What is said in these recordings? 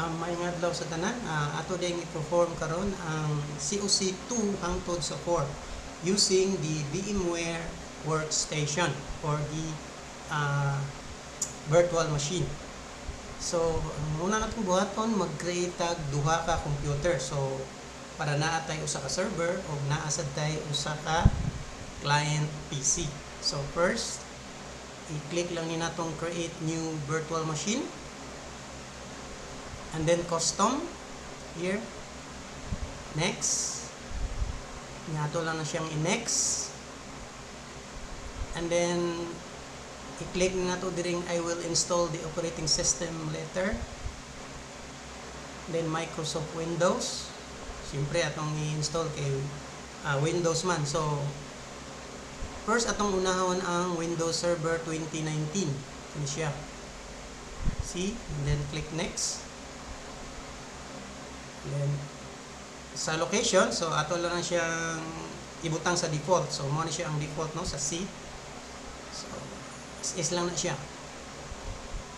Maayong adlaw sa tanan. Ato ding i-perform karon ang COC 2 hangtod sa 4 using the VMware workstation or the virtual machine. So, ang muna natong buhaton, mag-create tag duha ka computer. So, para naa tay usa ka server o naa sad tay usa ka client PC. So, first, i-click lang ni natong create new virtual machine. And then custom here, next, nato lang na siyang i-next, and then i-click na nato diring I will install the operating system later, then Microsoft Windows, siyempre atong i-install kay Windows man. So first atong unahon ang Windows Server 2019 ini siya, see, and then click next. Then sa location, so ato lang na siyang ibutang sa default. So mo ni siya ang default no sa C. So is lang na siya.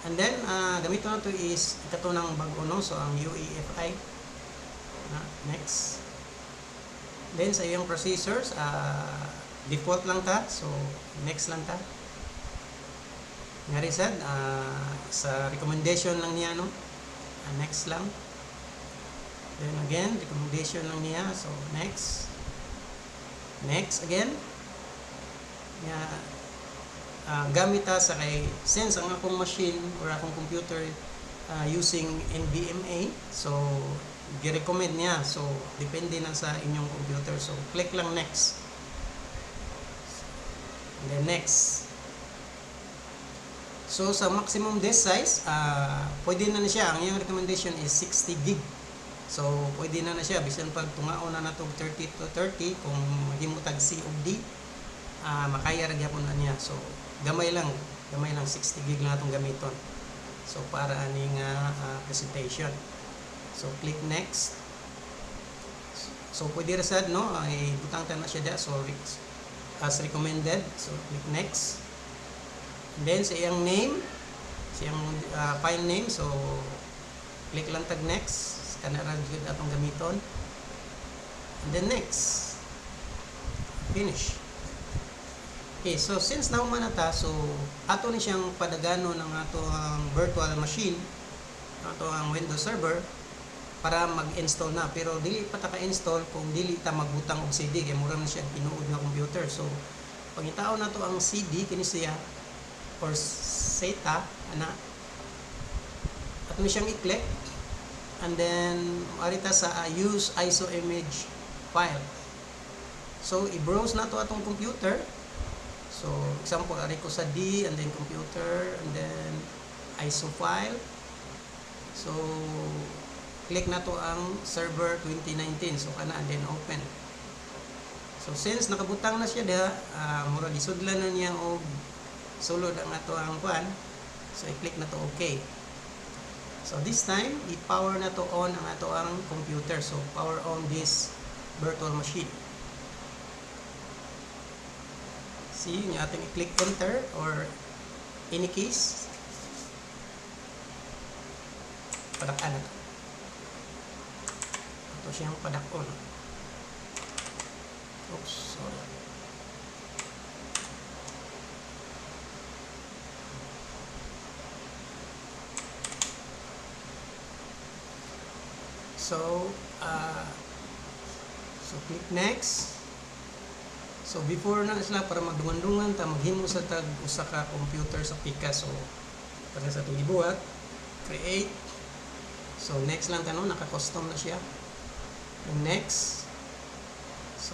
And then gamito na to is ikato ng bag-o no, so ang UEFI. Next. Then sa iyang processors, default lang ta. So next lang ta. Ngari sad sa recommendation lang niya no. Next lang. Then again, recommendation lang niya. So, next. Next again. Gamit ta sa kay, since ang akong machine or akong computer using NVMe, so, gi-recommend niya. So, depende na sa inyong computer. So, click lang next. And then next. So, sa maximum disk size, pwede na siya. Ang iyong recommendation is 60 gig. So, pwede na siya. Bisan pag tungaon na natong 30 to 30, kung mahimutag C o D, makaya rin yapon na niya. So, gamay lang 60 gig lang itong gamiton. So, para aning presentation. So, click next. So, pwede rin sad, no? Ibutang ta na siya dyan. So, as recommended. So, click next. And then, sa iyang name, sa iyang file name. So, click lang tag next. Kanara jud atong gamiton. And then next, finish. Okay, so since nauman na ta, so ato ni siyang padagano ng ato ang virtual machine, ato ang Windows Server para mag-install na. Pero dili pa ta ka-install kung dili ta magbutang og CD kay mura na siya tinuod nga computer. So pangitaon nato ang CD kini siya or SATA ana. Ato ni siyang i-click. And then, arita sa use ISO image file. So, i-browse na to atong computer. So, example, ari ko sa D, and then computer, and then ISO file. So, click na to ang server 2019. So, kana, and then open. So, since nakabutang na siya da, mura lisudlan na niya o sulod ang ato ang kuan. So, i-click na to okay. So this time, i-power na to on ang ato ang computer. So power on this virtual machine. See, yung ating i-click enter or any keys. Padak-an na to. Ito siyang padak-on. Oops, sorry. So, click next. So, before na sila para magdungan-dungan ta maghimo sa tag usa ka computer sa pika. So, para sa itong ibuhat, create. So, next lang tanong, naka-custom na siya. And next. So,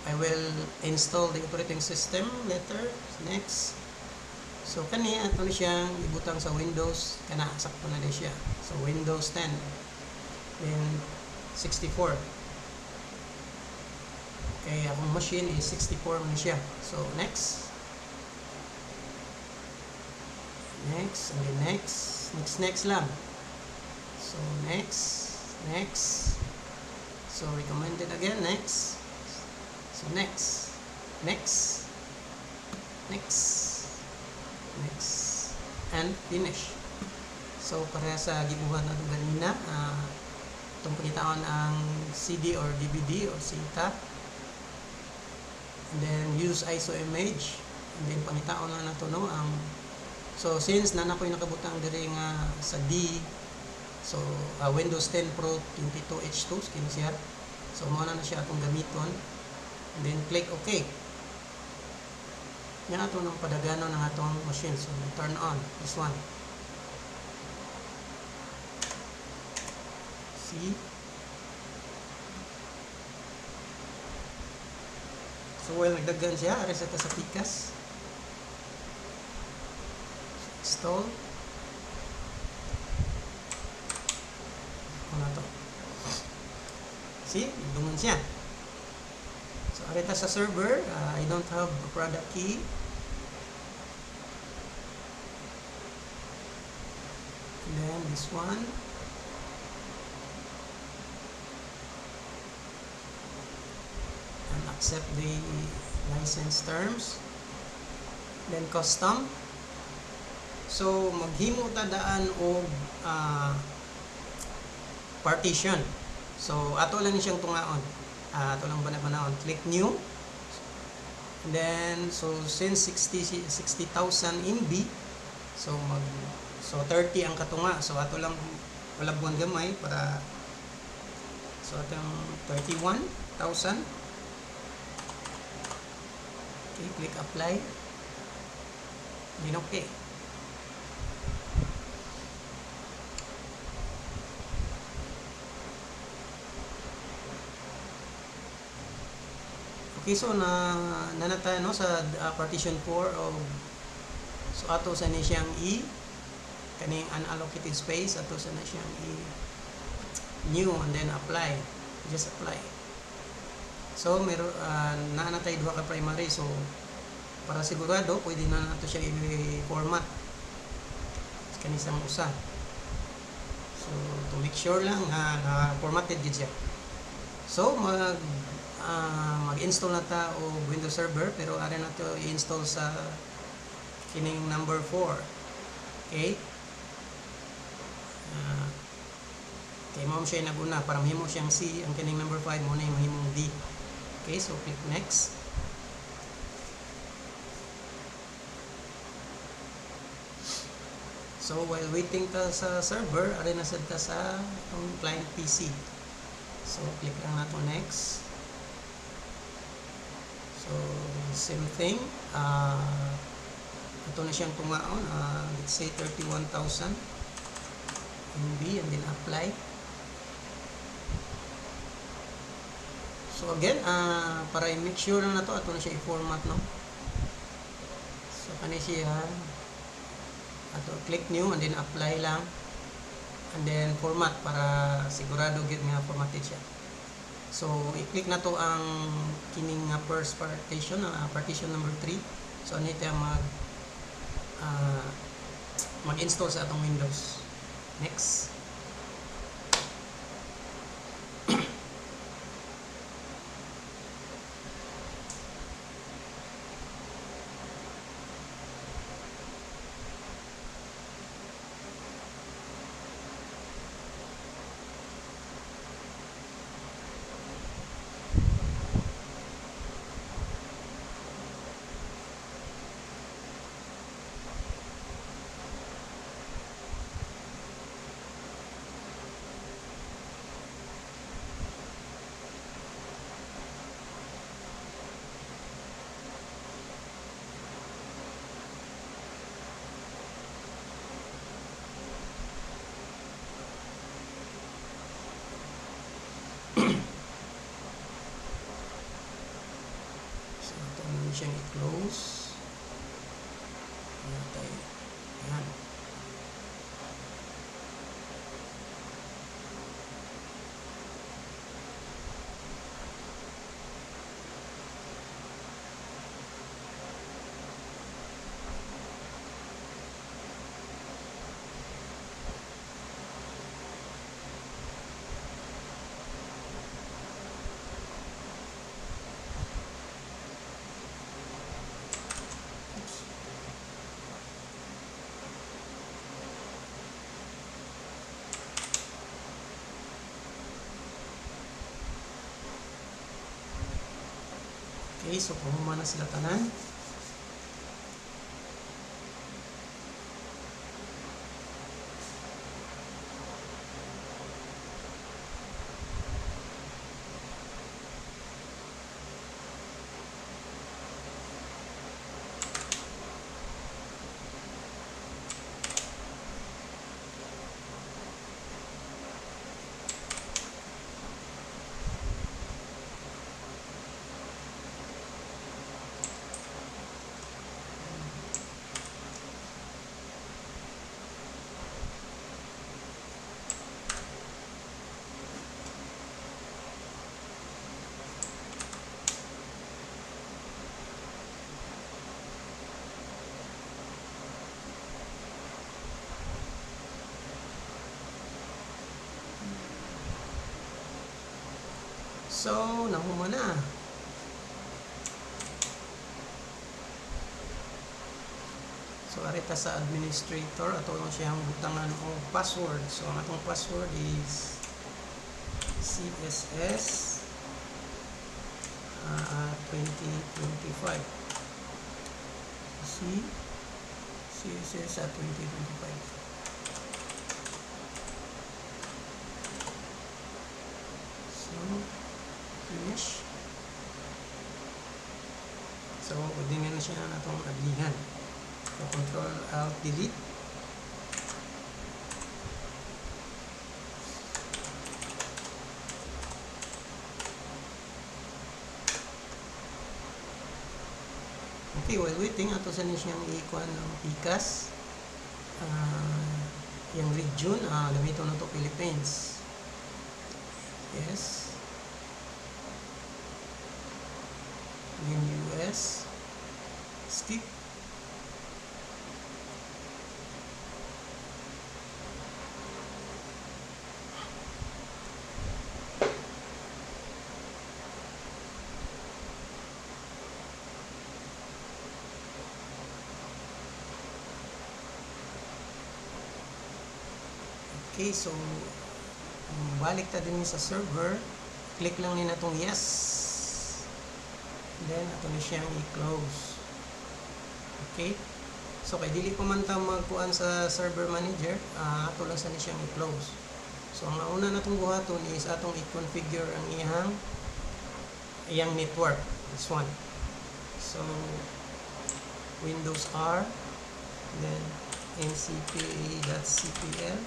I will install the operating system later. Next. So, kani ato ni siyang ibutang sa Windows. Kana, sakto na din siya. So, Windows 10. Then 64. Okay, akong machine is 64 man siya. So next. Next, and then next lang. So next. So recommended again, next. So next. And finish. So para sa gibuhat na ganina, itong pangitaon ang CD or DVD or SATA. And then use ISO image. And then pangitaon na nato no ang so since na ko'y nakabutang diri nga sa D, so Windows 10 Pro 22H2 skin siya. So mao na siya akong gamiton. And then click OK. Yan ato ng padagano ng atong machine. So turn on this one. See? So while nagdagan siya, reset sa pikas. Install. Ano to? See? Dungan siya. So arita sa server, I don't have a product key. And then this one. And accept the license terms. Then custom. So maghimo ta daan og partition. So ato lang ni siyang tungaon. Ato lang banabanaon. Click new. And then so since 60,000 MB, so 30 ang katunga. So ato lang wala buwan gamay para so atong 31,000. Okay, click apply. Then okay. Okay, so nanata no sa partition 4 of so ato sa ni siyang kaning unallocated space ato sa na siyang new and then apply. Just apply. So meron nanatay duha ka primary, so para sigurado pwede na nato siya i-format kanisang usa. So to make sure lang na formatted gid siya. So mag-install na ta og Windows Server, pero ara na to i-install sa kining number 4. Okay? Kay mo siya naguna para mahimo siyang C, ang kining number 5 mo na yung mahimong D. Okay, so click next. So while waiting ta sa server, ari na sad ta sa client PC. So click lang nato next. So same thing, ito na siyang tungaon, let's say 31,000 MB and then apply. So again, para i-make sure na to, ito na siya i-format, no? So kani siya, ato click new and then apply lang and then format para sigurado gid nga formatted siya. So i-click na to ang kining first partition, partition number 3. So ano ito mag-install sa atong Windows. Next. Siyang i-close. Ayan. so pumuma na sila tanan. So, nahuma na. So, arita sa administrator, ato lang siyang butangan o password. So, ang atong password is CSS 2025. CSS 2025. Finish. So, pwede nga na siya na itong adlingan. So, Control Alt Delete. Okay, while waiting, ato sa niya siyang ikuan ng PCAS. Yung region, gamiton na ito Philippines. Yes. Yung US, skip. Okay, so balik ta din sa server, click lang nila itong yes. Then, ato na siyang i-close. Okay? So, kay dili pa man ta magkuan sa server manager, ato lang sa ni siyang i-close. So, ang una na itong buhaton is atong i-configure ang iyang network. This one. So, Windows R, then ncpa.cpl.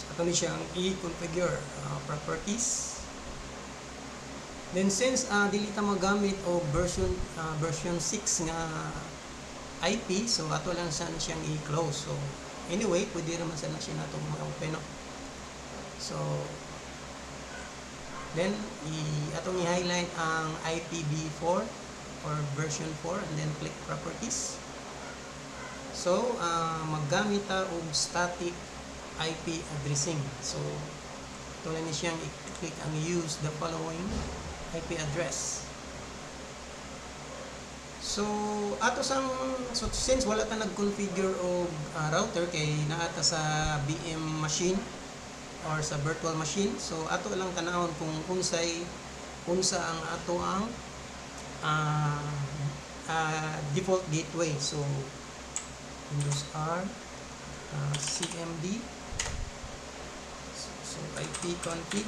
So, ato ni siyang i-configure properties. Then since dili ta magamit o version 6 nga IP, so ato lang sana siyang i-close. So anyway, pwede naman sana siya natong ma-open up. So then atong i-highlight ang IPv4 or version 4 and then click properties. So maggamit ta og static IP addressing. So ito lang ni siyang i-click ang use the following IP address. So since wala ta nag-configure og router kay naata sa VM machine or sa virtual machine, so ato lang tanawon kung unsa ang ato ang default gateway. So Windows R CMD, so IP config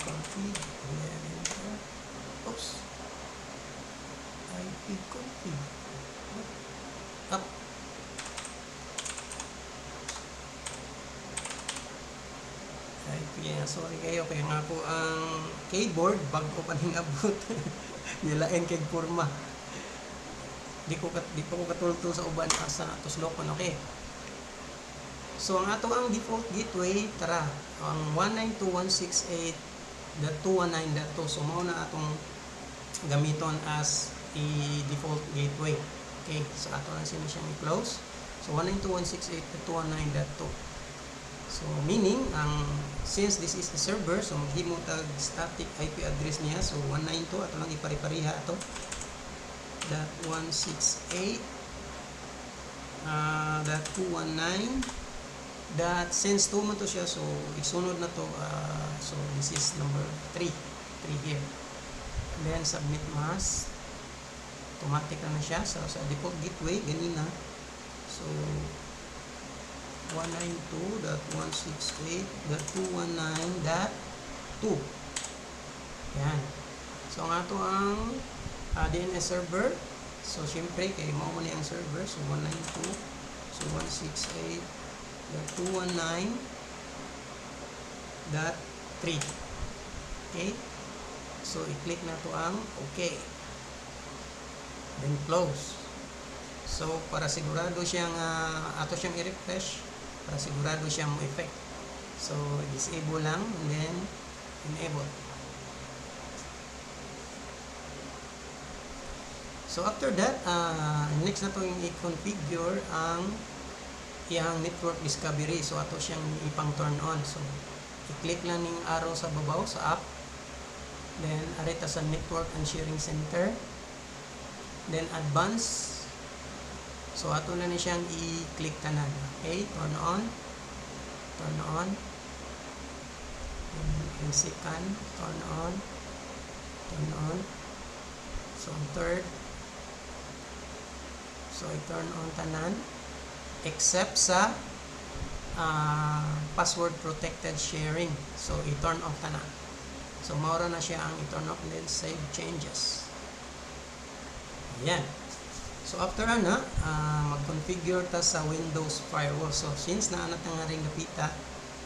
config, and then enter. Oops. IP config. Up. Sorry kayo, kaya nga po ang keyboard bago pa ning abot. Nilain kay kurma. Di ko katulto sa uban asa tuslokon, okay. So, ang ato ang default gateway, tara, ang 192.168.219.2. So, mao na atong gamiton as i-default gateway. Okay, so ato lang siyang i-close. So, 192.168.219.2. So, meaning, since this is the server, so maghimo tag static IP address niya. So, 192, ato lang ipari-pariha ato. .168.219. that since 2 man to siya, so isunod na to, so this is number 3 here, and then submit mask, automatic na siya. So sa default gateway ganina, so 192.168.219.2. yan. So ang ato ang DNS server, so syempre kay mao man ang server, so 192, so 168.219.3. okay, so i-click na to ang okay, then close. So para sigurado siyang ato siyang i-refresh, para sigurado siyang mo effect, so disable lang and then enable. So after that, next na to yung i-configure ang iyang network discovery. So ato siyang ipang turn on. So i-click lang ning arrow sa babaw sa app, then arita sa network and sharing center, then advance. So ato na ni siyang i-click tanan. Okay, turn on, and second, turn on. So third, so i-turn on tanan except sa password protected sharing. So i-turn off tanan. So maura na siya ang i-turn off, and then save changes. Ayan. So after mag-configure ta sa Windows Firewall. So since naanat nga ring napita,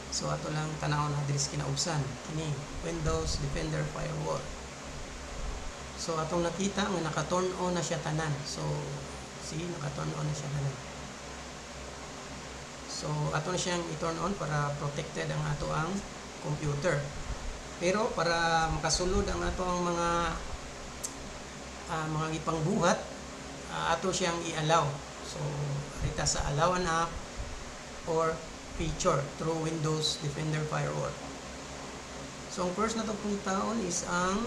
so ato lang tanawon na diri kinaubsan kini Windows Defender Firewall. So atong nakita nga naka-turn on na siya tanan. So see, naka-turn on na siya tanan. So ato na siyang i-turn on para protected ang ato ang computer. Pero para makasulod ang ato ang mga ipangbuhat, ato siyang i-allow. So arita sa allow an app or feature through Windows Defender Firewall. So ang first na to puntaon is ang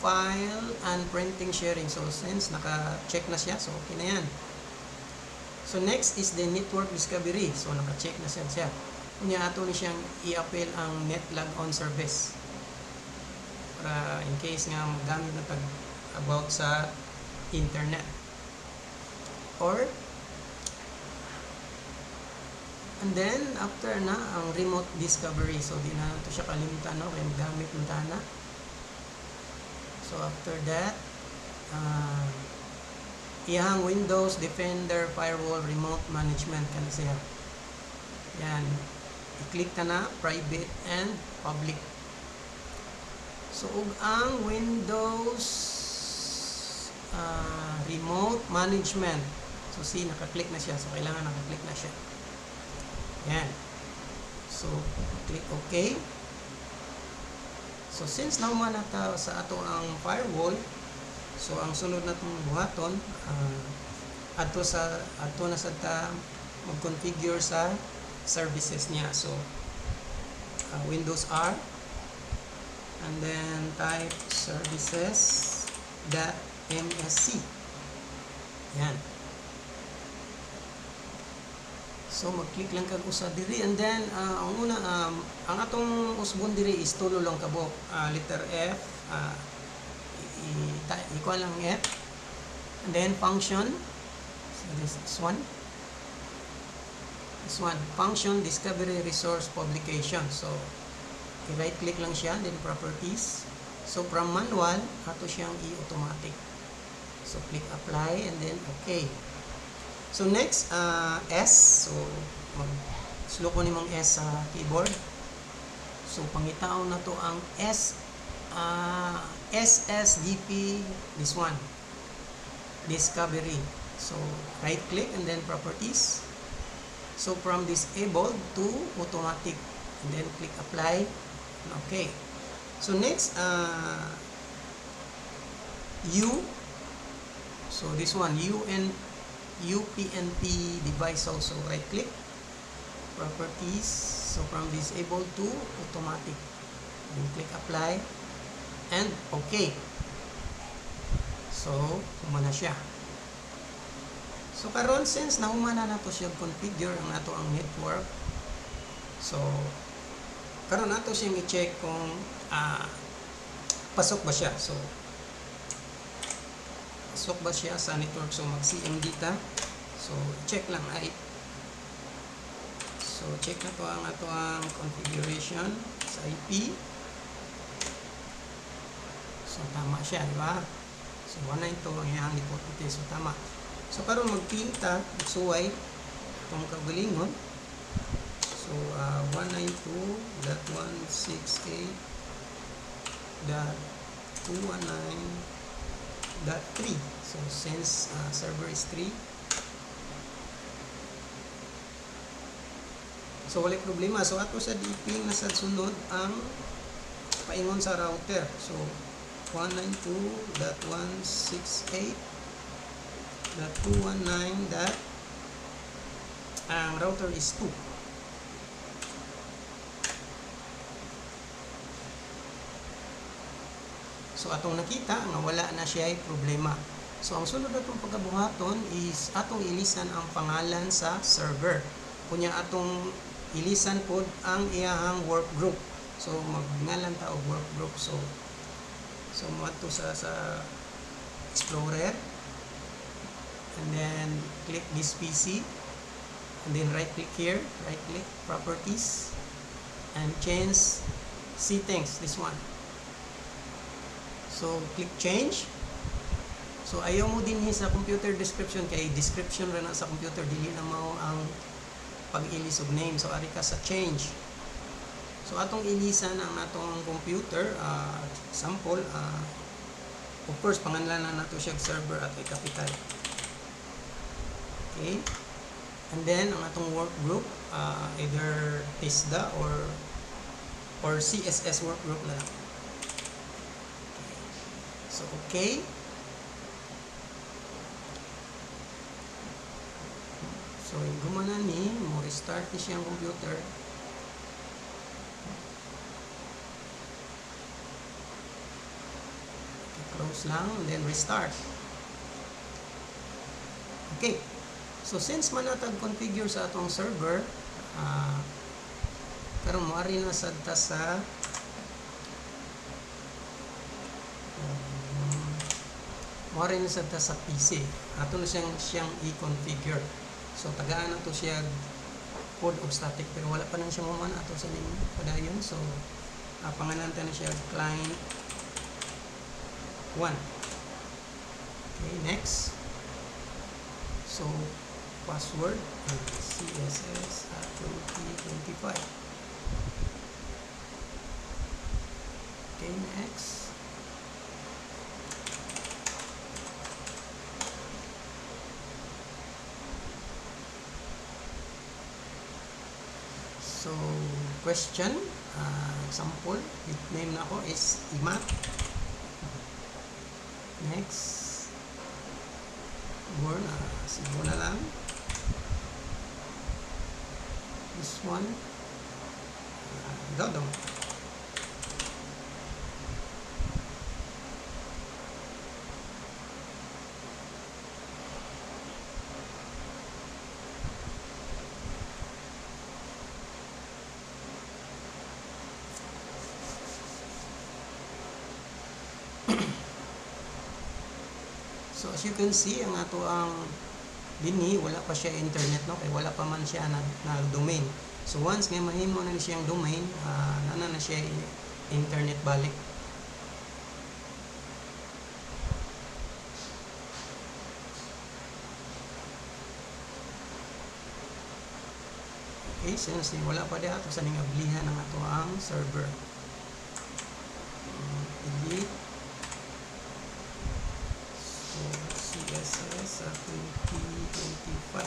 file and printing sharing. So since naka-check na siya, so okay na yan. So next is the network discovery. So naka-check na siya. Kunya ato ni siyang i-appel ang net logon service. Para in case nga magamit na about sa internet. And then after na ang remote discovery. So di na to siya kalimutan, no, kay magamit mo na. So after that, iyang Windows Defender Firewall Remote Management kana siya. Yan. I-click ta na private and public. So ug ang Windows Remote Management. So see, naka-click na siya. So kailangan naka-click na siya. Yan. So click OK. So since naman nata sa ato ang firewall, so ang sunod natong buhaton, ato na sa ta mag-configure sa services niya. So Windows R, and then type services.msc. Yan. So mag-click lang kag usa diri, and then ang una ang atong usbon diri is tulo lang kabok, letter F, ikuha lang F, and then function. So this one function discovery resource publication. So i-right click lang siya, then properties. So from manual ato siyang i-automatic. So click apply and then okay. So next, S. So mag-slow ko nimong S sa keyboard. So pangitaon na to ang SSDP, this one, discovery. So right click and then properties. So from disabled to automatic, and then click apply. Okay. So next, U. So this one, UPnP device also. Right click, properties. So from disabled to automatic, then click apply and okay. So humana siya. So karon since nahumana na to siya configure ang ato ang network, So karon nato siyang i-check kung pasok ba siya. So pasok ba siya sa network. So mag CMD ta. So check lang ay. So check na to ang ato ang configuration sa IP. So tama siya, di ba? So 192 ang iyang default. So tama. So karon magpinta suway itong kagalingon. So 192.168.219.3. So since server is 3, so wala problema. So ato sa DP na sa sunod ang paingon sa router. So 192.168.219. Ang router is 2. So atong nakita nga wala na siya ay problema. So ang sunod atong pagkabuhaton is atong ilisan ang pangalan sa server. Kunya atong ilisan pod ang iyahang work group. So magngalan ta og work group. So mato sa Explorer, and then click this PC, and then right click here, right click properties, and change settings, this one. So click change. So ayaw mo din sa computer description, kay description ra na sa computer, dili na mao ang pag-ilis og name. So ari ka sa change. So atong ilisan ang natong computer, sample, of course panganlanan nato siya server at capital. Okay, and then ang atong work group, either TISDA or CSS work group na lang. So okay, so gumana ni mo restart ni siyang computer. Close lang, and then restart. Okay, so since manatag configure sa atong server, karon moari na sadta sa PC. Ato na siyang i-configure. So tagaan na to siya code of static, pero wala pa nang siya maman ato sa ning padayon. So pangananta na siya client 1. Okay, next. So password CSS 2025. Okay, next. So question, example, name na ako is IMAT. Next, word, sibo na lang. This one, Dodong. So as you can see, ang ato ang dinhi wala pa siya internet, no, kay wala pa man siya na domain. So once nga mahimo na siyang domain, nana na siya internet balik. Okay, since wala pa di ato sa ning ablihan ng ato ang server. Delete. CSS 2025.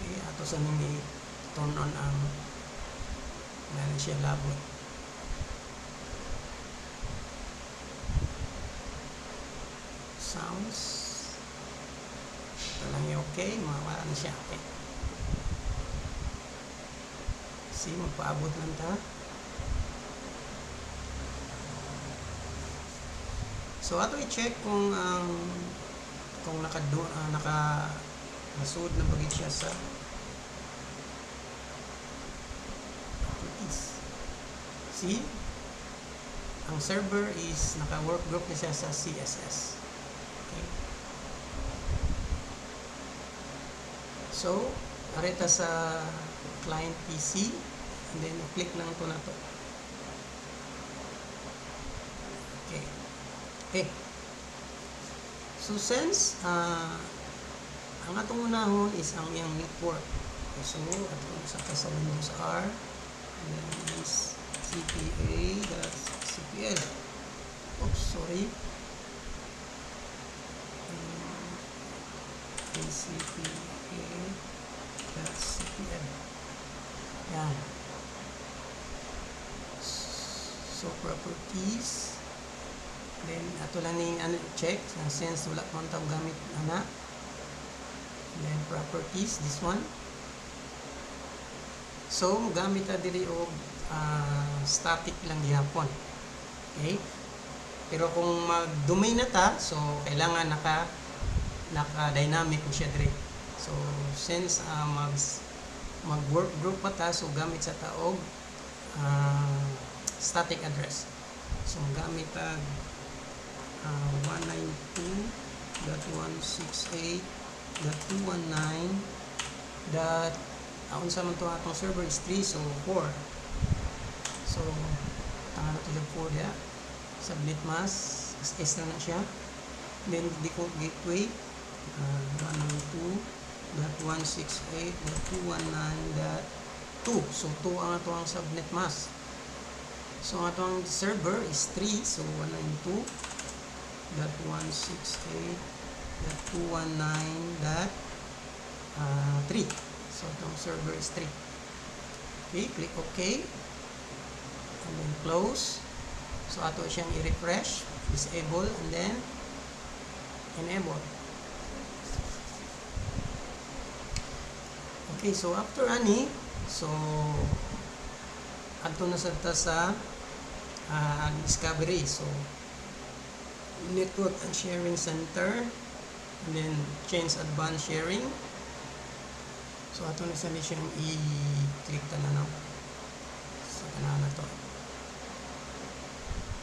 Okay, ato sa nang i-turn on ang meron siya labot. Sounds. Ito lang yung okay, mawala na siya. Okay. See, magpaabot lang ta. So ato i-check kung naka-nasud na bagay siya sa properties. See? Ang server is naka-work group na siya sa CSS. Okay. So, areta sa client PC, and then click lang ito na to. Okay. Okay. So, since ang atong unahon is ang iyang network. Okay, so, atong saka sa Windows R, and then is cpa.cpl. Oops, sorry. cpa.cpl. Yan. So, properties. Then, ato lang ni check. Since wala pa tayong gamit na. Then, properties. This one. So, gamit na dili o static lang gihapon. Okay? Pero kung mag-domain na ta, so, kailangan naka-dynamic mo siya dire. So, since mag-work group pa ta, so gamit sa taog static address. So, gamit tag 192.168.219. Unsa man to atong server is 3, so 4. So, tangan na to yung 4 dia. Subnet mask, SS na siya. Then, default gateway, 192.168.219.2. So, 2 ang ato ang subnet mask. So, ang ato ang server is 3. So, 192.168.219.3. So, itong server is 3. Okay, click OK. And then close. So, ato siyang i-refresh, disable, and then enable. Okay, so after ani, so ato na sa discovery. So, network and sharing center, and then change advanced sharing. So, ato na sa siyang i-click na sa kanana to.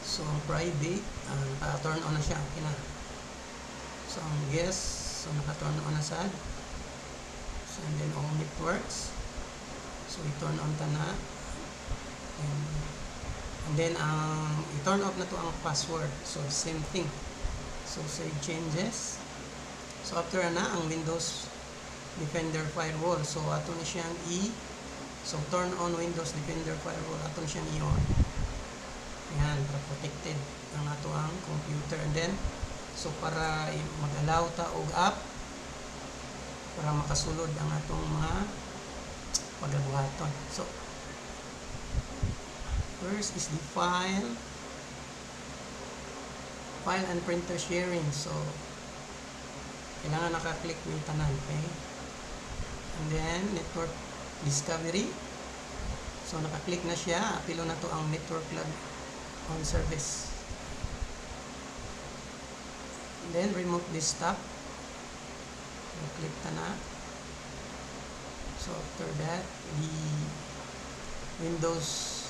So, ang private, naka-turn on na siya. Okay na. So, ang guest, so naka-turn on na sad. So, and then all networks. So, i-turn on ta na. And then, i-turn off na to ang password. So, same thing. So, save changes. So, after na, ang Windows Defender Firewall. So, ato na siyang so, turn on Windows Defender Firewall. Ato na siyang i-on. Yan, para protected ang ato ang computer. And then, so para mag-allow ta og app para makasulod ang atong mga pagabuhaton. So, first is the file and printer sharing. So, kailangan naka-click ng tanan, okay? And then, network discovery. So, naka-click na siya. Apilo na to ang network log on service. And then, remote desktop. So, click ta na. So, after that, the Windows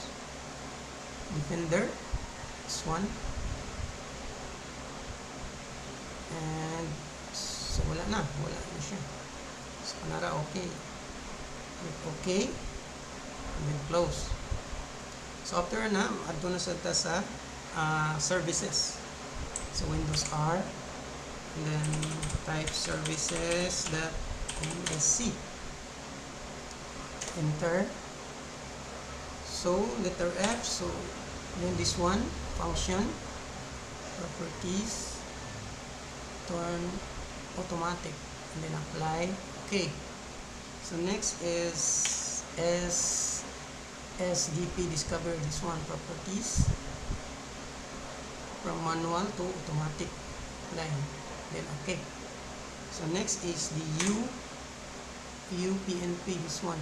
Defender. This one. And, so, wala na siya. So, kanara, okay. Click okay. And then, close. So, after na, adto na sa services. So, Windows R. And then, type services.msc. Enter. So, letter F. So, then this one, function, properties, turn automatic. And then, apply. Okay. So, next is SDP discover this one, properties, from manual to automatic line. Then okay. So next is the UPnP, this one.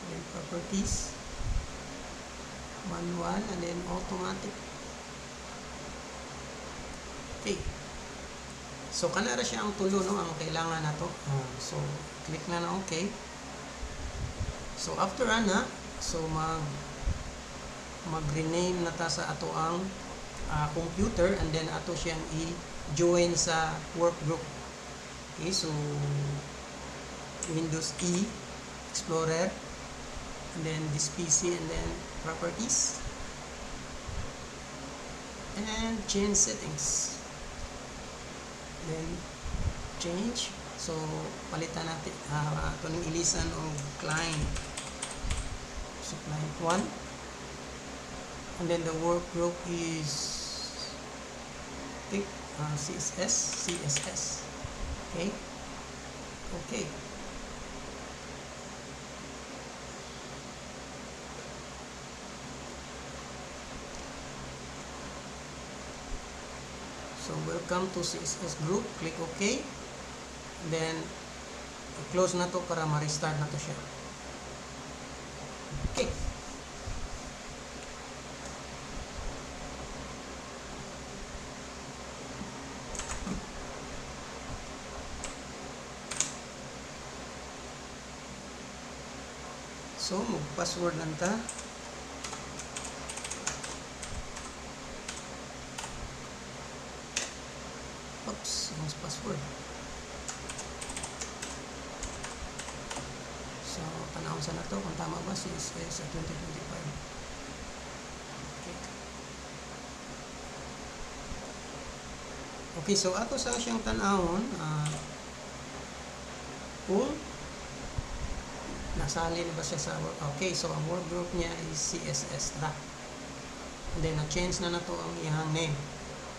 Then properties, manual, and then automatic. Okay. So kanara siya ang tulo no ang kailangan nato. So click na okay. So after ana, so mag-rename na ta sa ato ang computer, and then ato siyang i-join sa work group. Okay, so Windows E Explorer, and then this PC, and then properties, and change settings, then change. So palitan natin ito ng ilisan o client, so client 1, and then the work group is CSS. Okay. So welcome to CSS group, click OK, then close na to para ma-restart na to siya. Okay. So mag-password lang ta. Oops, yung password. So, tanawin sa na to kung tama ba CSS sa 2025. Okay, so ato sa siyang tanawon kung nasali ba siya sa work. Okay, so ang work group niya is CSS ra. And then na-change na to ang iyang name.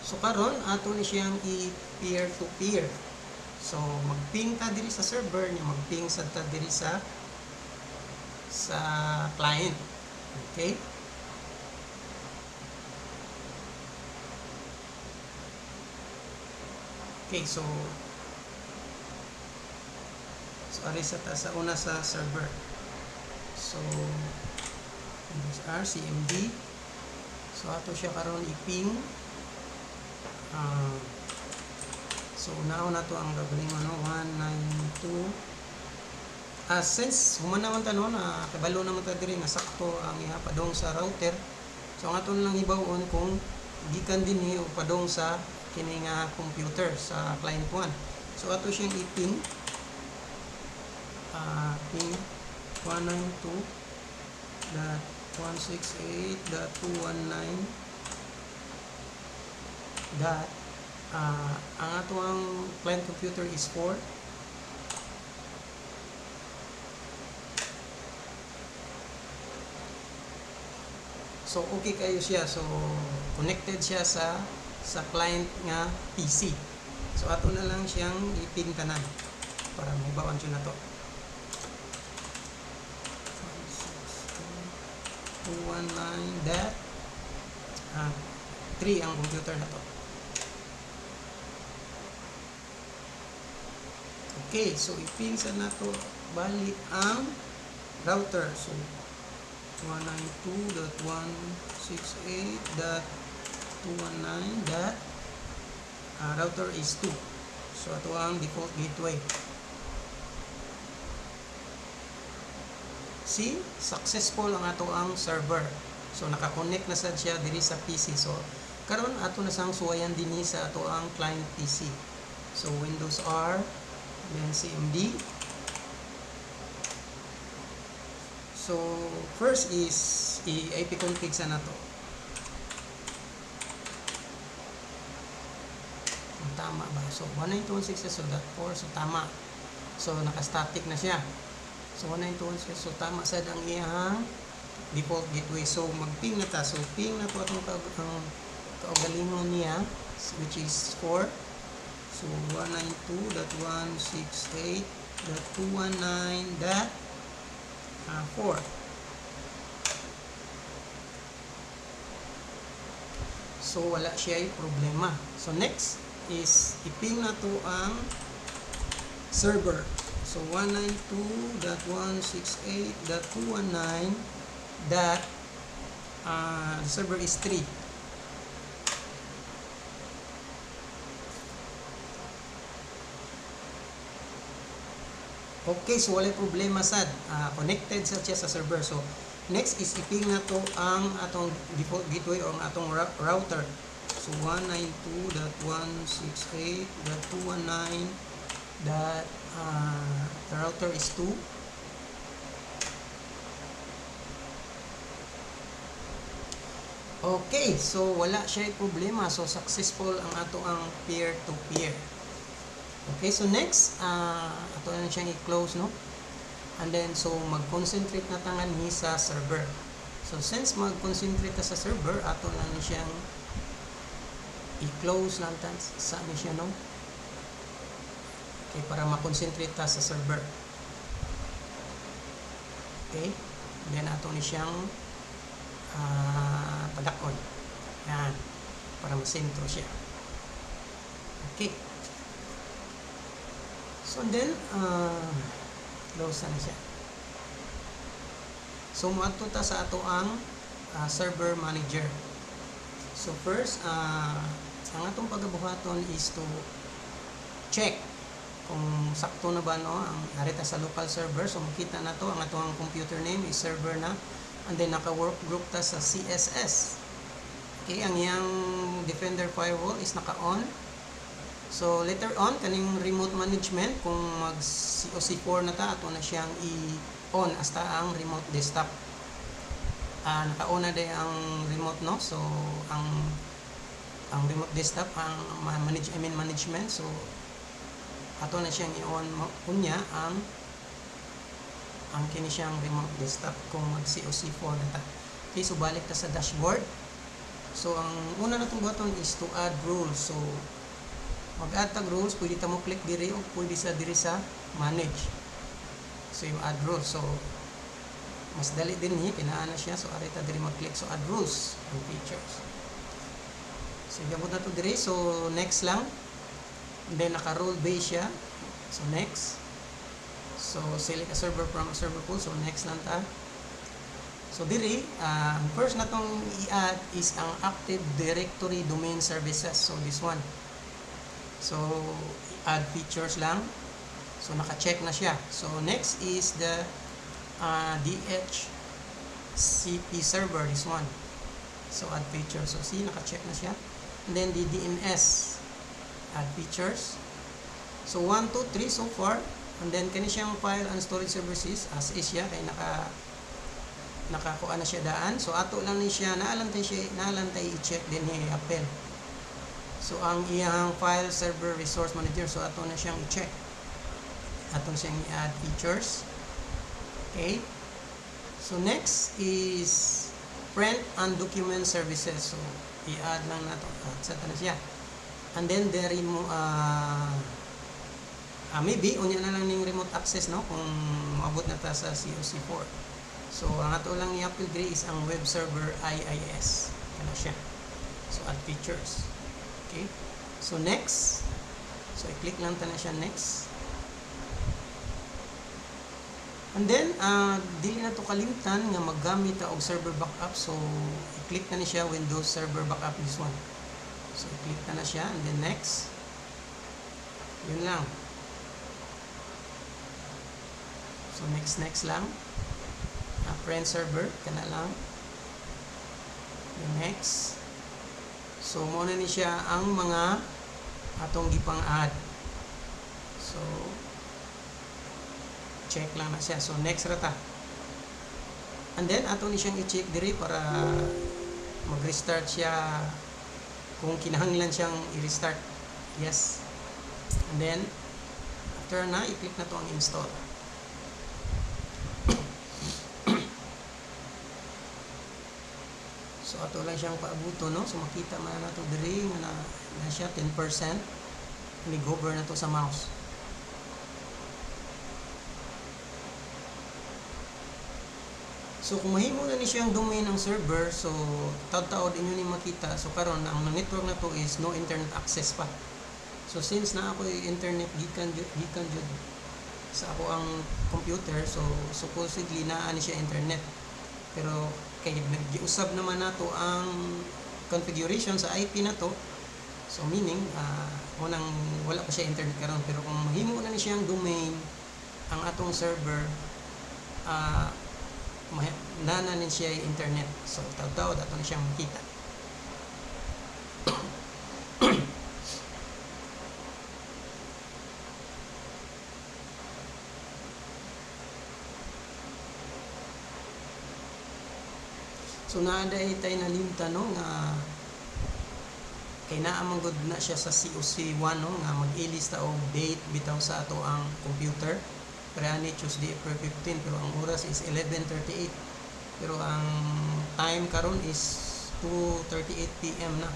So karon ato ni siyang i-peer to peer. So magping ta diri sa server niya, magping sad ta diri sa client. Okay? Okay, so ari sa una sa server. So this RCMD. So ato siya karon i-ping. So unaon na to ang gagawin 192. Since human naman ta no na kabalo naman ta diri nga sakto ang ihapadong sa router. So ang aton lang hibawon kung gikan din ni padong sa kini nga computer sa client 1. So ato siyang i-ping ping 192.168.219. Ang ato ang client computer is 4. So okay kayo siya, so connected siya sa client nga PC. So ato na lang siyang i-ping tanan para mahibawan siya na to. 219.3 ang computer na to. Okay, so i-ping sa na to balik ang router. So 192.168.219. Router is 2. So ito ang default gateway. See, successful ang ato ang server. So naka-connect na sad siya diri sa PC. So karon ato na sang suwayan dinhi sa ato ang client PC. So Windows R, then CMD. So first is i-IP config sa nato. Tama ba? So 192.168.4, so tama. So naka-static na siya. So 192.168, so tama sad ang iyang default gateway. So mag-ping na ta. So ping na po atong kaugalingon niya, which is 4. So 192.168.219.4. So wala siya problema. So next is i-ping na to ang server. So 192.168.219. The server is 3. Okay, so walay problema sad. Connected sa siya sa server. So next is iping na to ang atong default gateway o ang atong router. So 192.168.219 that the router is 2. Okay, so wala siya problema. So successful ang ato ang peer-to-peer. Okay, so next, ato na siyang i-close, no? And then, so mag-concentrate na tangan ni sa server. So since mag-concentrate na sa server, ato na ni siyang i-close lang sa ni siya, no? Okay, para ma-concentrate ta sa server. Okay, then ato ni siyang padakon. Yan, para masentro siya. Okay. So then, close na siya. So muadto ta sa ato ang server manager. So first, ang atong pagabuhaton is to check kung sakto na ba, no, ang arita sa local server. So makita na to ang atong computer name is server na, and then naka-work group ta sa CSS. Okay, ang iyang Defender firewall is naka-on. So later on, kaning remote management, kung mag COC4 na ta, ato na siyang i-on hasta ang remote desktop. Naka-on na day ang remote, no? So ang remote desktop ang management. So ato na siyang i-on kunya ang kini siyang remote desktop kung mag COC4 na ta. Okay, so balik ta sa dashboard. So ang una natong button is to add rules. So mag-add tag rules, pwede ta mo click diri o pwede sa diri sa manage. So yung add rules, so mas dali din ni kinaan na siya. So ari ta diri mag-click, so add rules and features. So gabot na to diri. So next lang, and then naka role base siya. So next, so select a server from a server pool. So next lang ta. So diri, first na tong i-add is ang Active Directory Domain Services. So this one. So add features lang. So naka-check na siya. So next is the DHCP server, this one. So add features. So see, naka-check na siya. And then the DNS, add features. So 1, 2, 3 so far. And then kani siyang file and storage services as is siya kay nakakuha na siya daan. So ato lang ni siya naalantay i-check din ni Apple. So ang iyang file server resource manager, so ato na siyang i-check. Ato siyang i-add features. Okay. So next is print and document services. So i-add lang nato. Set na siya. And then there maybe unya na lang ning remote access, no, kung maabot na ta sa COC4. So ang ato lang i-upgrade diri is ang web server IIS. Kana siya. So add features. Okay. So next. So i-click lang ta na siya next. And then dili na to kalimtan nga maggamit ta og server backup. So i-click na ni siya Windows Server Backup, this one. So i-click na siya and then next. Yun lang. So next lang. Print server kana lang. Then next. So muna ni siya ang mga atong gipang add. So check lang na siya. So next rata. And then ato ni siyang i-check diri para mag-restart siya kung kinahanglan siyang i-restart. Yes. And then after na i-click na to ang install. So ato lang siyang paabuto, no. So makita man na to diri na siya 10%. Ni-hover na to sa mouse. So kung mahimo na ni siyang domain ng server, so taud-taud inyo ni makita. So karon ang network na to is no internet access pa. So since na ako internet gikan jud sa ako ang computer, so supposedly naa ni siya internet. Pero kay nag-giusab naman nato ang configuration sa IP na to. So meaning unang wala pa siya internet karon, pero kung mahimo na ni siyang domain ang atong server nananin siya internet. So taw-taw dato na siyang makita. So naaday tayo nalimtan no nga kay naa man gud na siya sa COC 1 no nga mag-ilista og date bitaw sa ato ang computer. Pero ani Tuesday April 15 pero ang oras is 11:38. Pero ang time karon is 2:38 PM na.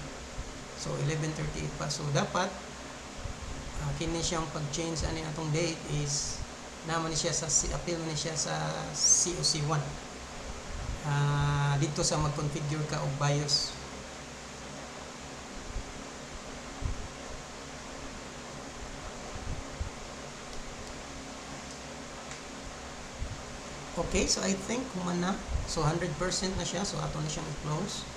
So 11:38 pa. So dapat kini siyang pag-change ani atong date is naman ni siya sa appeal man ni siya sa COC 1. Dito sa mag-configure ka og BIOS. Okay, so I think kuman na. So 100% na siya. So ato na siyang i-close.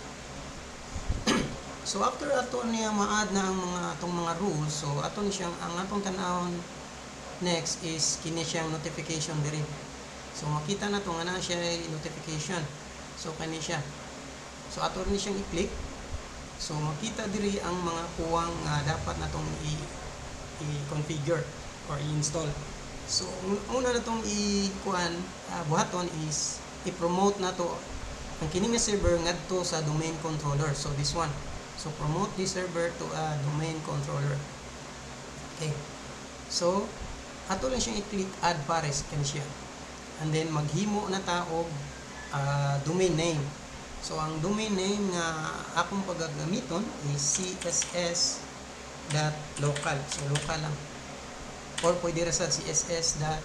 So after ato niya ma-add na ang atong mga rules, so ato ni siyang ang atong tan-awon next is kini siyang notification diri. So makita na to nga na siya notification. So kani siya. So ato ni siyang i-click. So makita diri ang mga kuwang dapat natong i-configure or i-install. So una natong i-kuan buhaton is i-promote na to ang kini nga server ngadto sa domain controller. So this one. So promote this server to a domain controller. Okay. So ato lang siyang i-click add pares kani siya. And then maghimo na ta og domain name. So ang domain name nga akong paggagamiton is css.local. So local lang. Or pwede ra sa css. I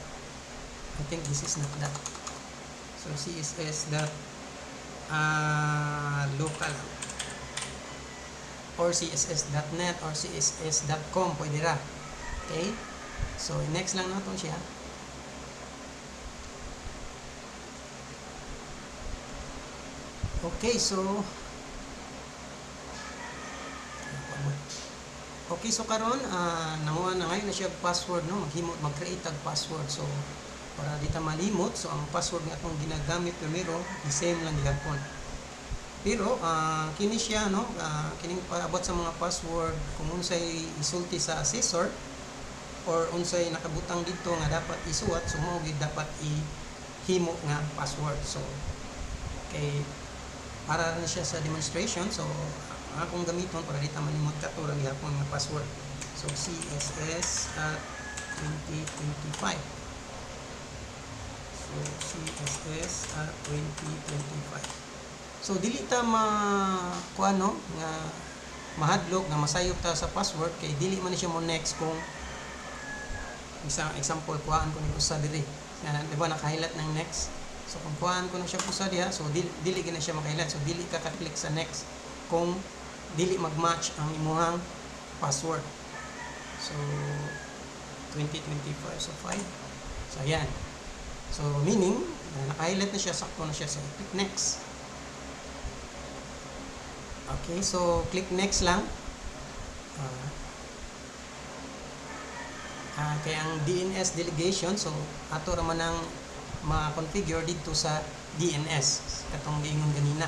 think this is not that. So css.local or css.net or css.com pwede ra. Okay? So next lang natin siya. Okay, so karon namuha na ngayon na siya password no, mag-create tag password. So para di ta malimot, so ang password nga atong ginagamit primero, the same lang gihapon. Pero kini siya no, kining paabot sa mga password kung unsay isulti sa assessor or unsay nakabutang dito nga dapat isuwat, so mao gid dapat ihimo nga password. So kay para rin siya sa demonstration, so akong gamiton para di ta malimot kato ra gihapon nga password. So css at 2025. So css at 2025. So dili ta kuano nga mahadlok nga masayop ta sa password kay dili man siya mo next kung isang example kuhaan ko ni usa diri. Di ba naka-highlight ng next? So kung kuhaan ko na siya pusa diha, so dili gina siya maka-highlight. So dili ka ka-click sa next kung dili mag-match ang imuhang password. So 2025 so 5. So ayan. So meaning naka-highlight na siya, sakto na siya. So click next. Okay, so click next lang. Kaya ang DNS delegation, so ato ra man ang ma-configure dito sa DNS katong giingon ganina.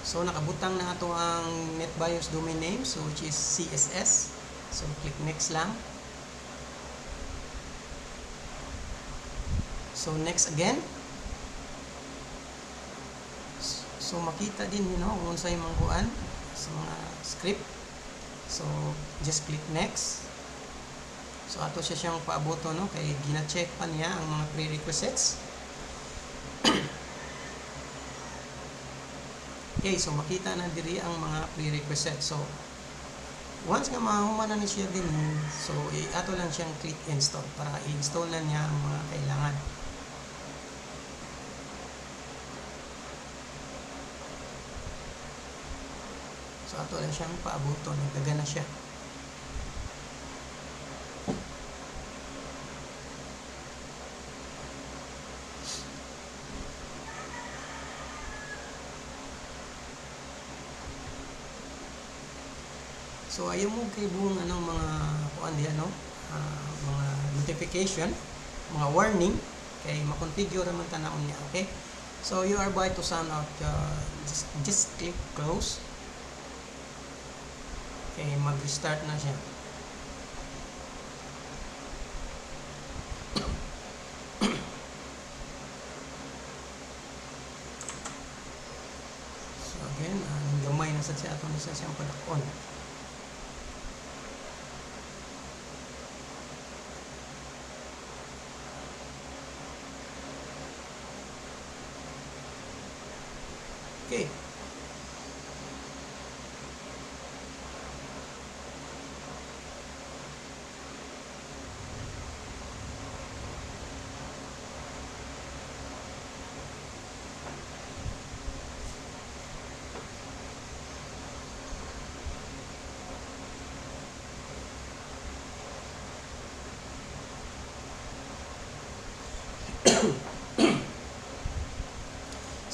So nakabutang na ato ang NetBIOS domain name, so which is CSS. So click next lang. So next again. So makita din kung unsay mga kuan sa mga script. So just click next. So ato siya siyang paaboto no kay gina-check pa niya ang mga prerequisites. Okay, so makita na diri ang mga prerequisites. So once nga mahuman na ni siya din, so ato lang siyang click install para i-install na niya ang mga kailangan. So ato lang siyang paaboto, nagdaga na siya. So ayaw mo kay buong mga kuan diha no, mga notification. mga warning kay makonfigure naman tanawon niya. Okay, so you are about to sign out, just click close. Okay, mag-restart na siya. So again, gamay na sa siya atong isa siyang padakon. Okay.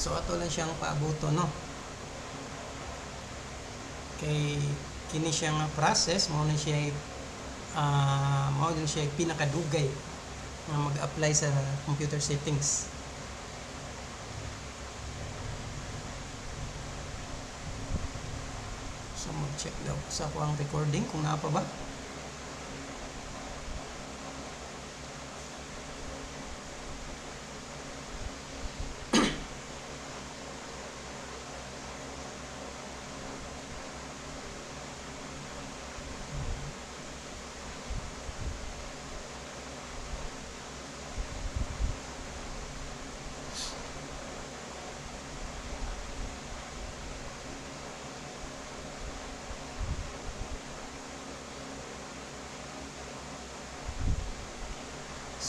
So ato lang siyang paabuto, no? Kay kini siya nga process mao na siya mao din siya pinakadugay nga mag-apply sa computer settings. So mag-check daw sa ako ang recording kung naa pa ba.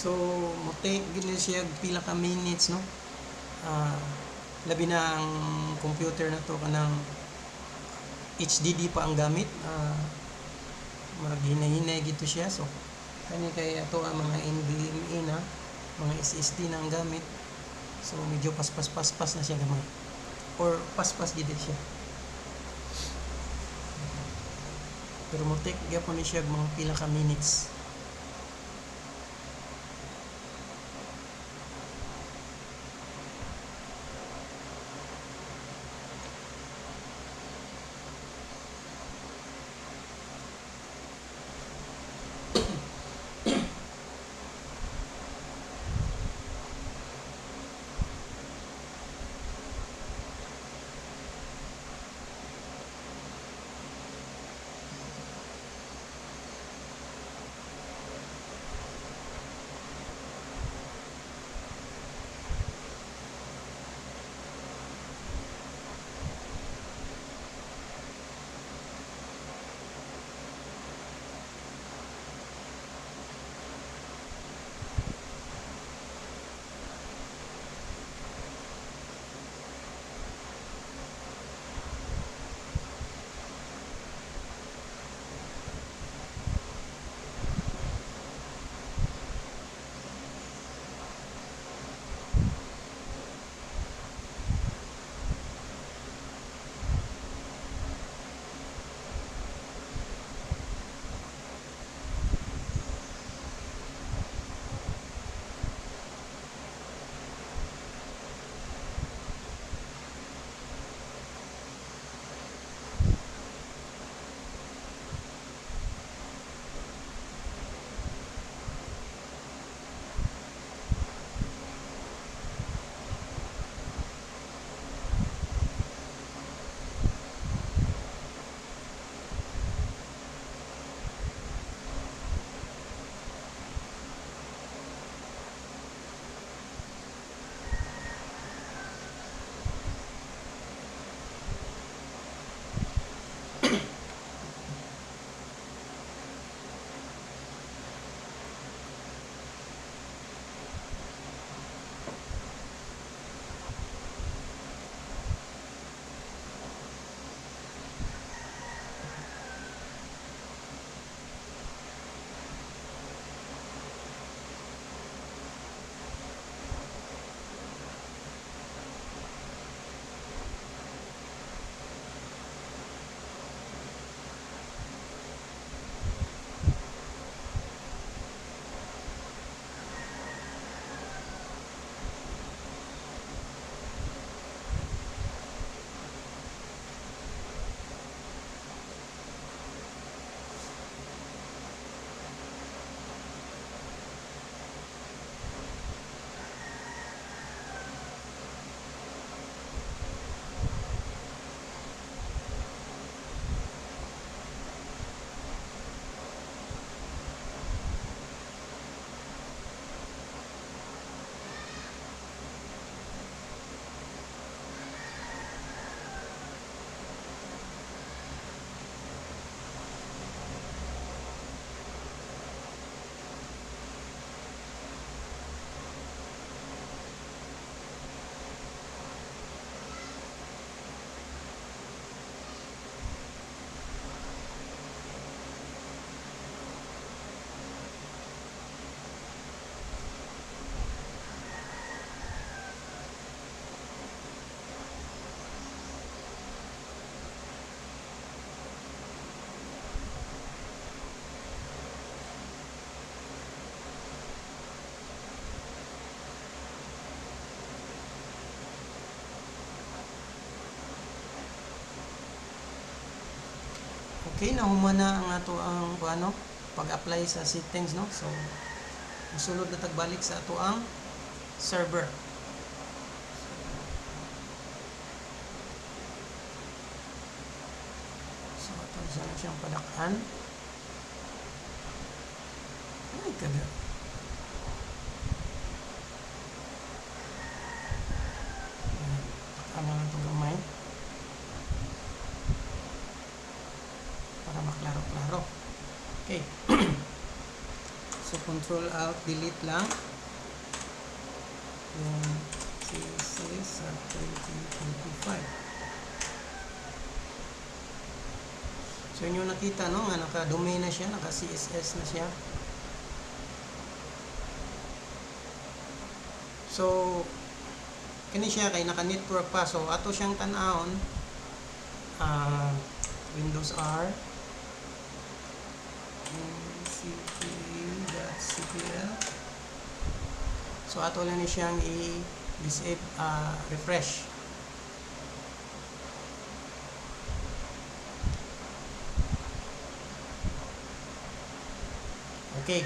So, mo-take gini siya pila ka minutes, no? Labi na ang computer na to kanang HDD pa ang gamit. Marag hinay-hinay gito siya. So, kanya kay ato ang mga NVMe na, mga SSD na ang gamit. So, medyo paspas na siya gamay. Or paspas gid siya. Pero mo-take gyapon ni siya mga pila ka minutes. Okay, nahuman na ang ato ang pag-apply sa settings, no? So musulod na tagbalik sa ato ang server. So ato na siyang padakan. Ay kada. Ano lang itong gamay para maklaro-klaro. Okay. So control alt delete lang. Then CSS at 2025. So inyo nakita, no, nga naka-domain na siya, naka-CSS na siya. So kini siya kay naka-network pa, so ato siyang tan-awon. Windows R cp.cpl. So ato lang ni siyang i-disable, refresh. Okay,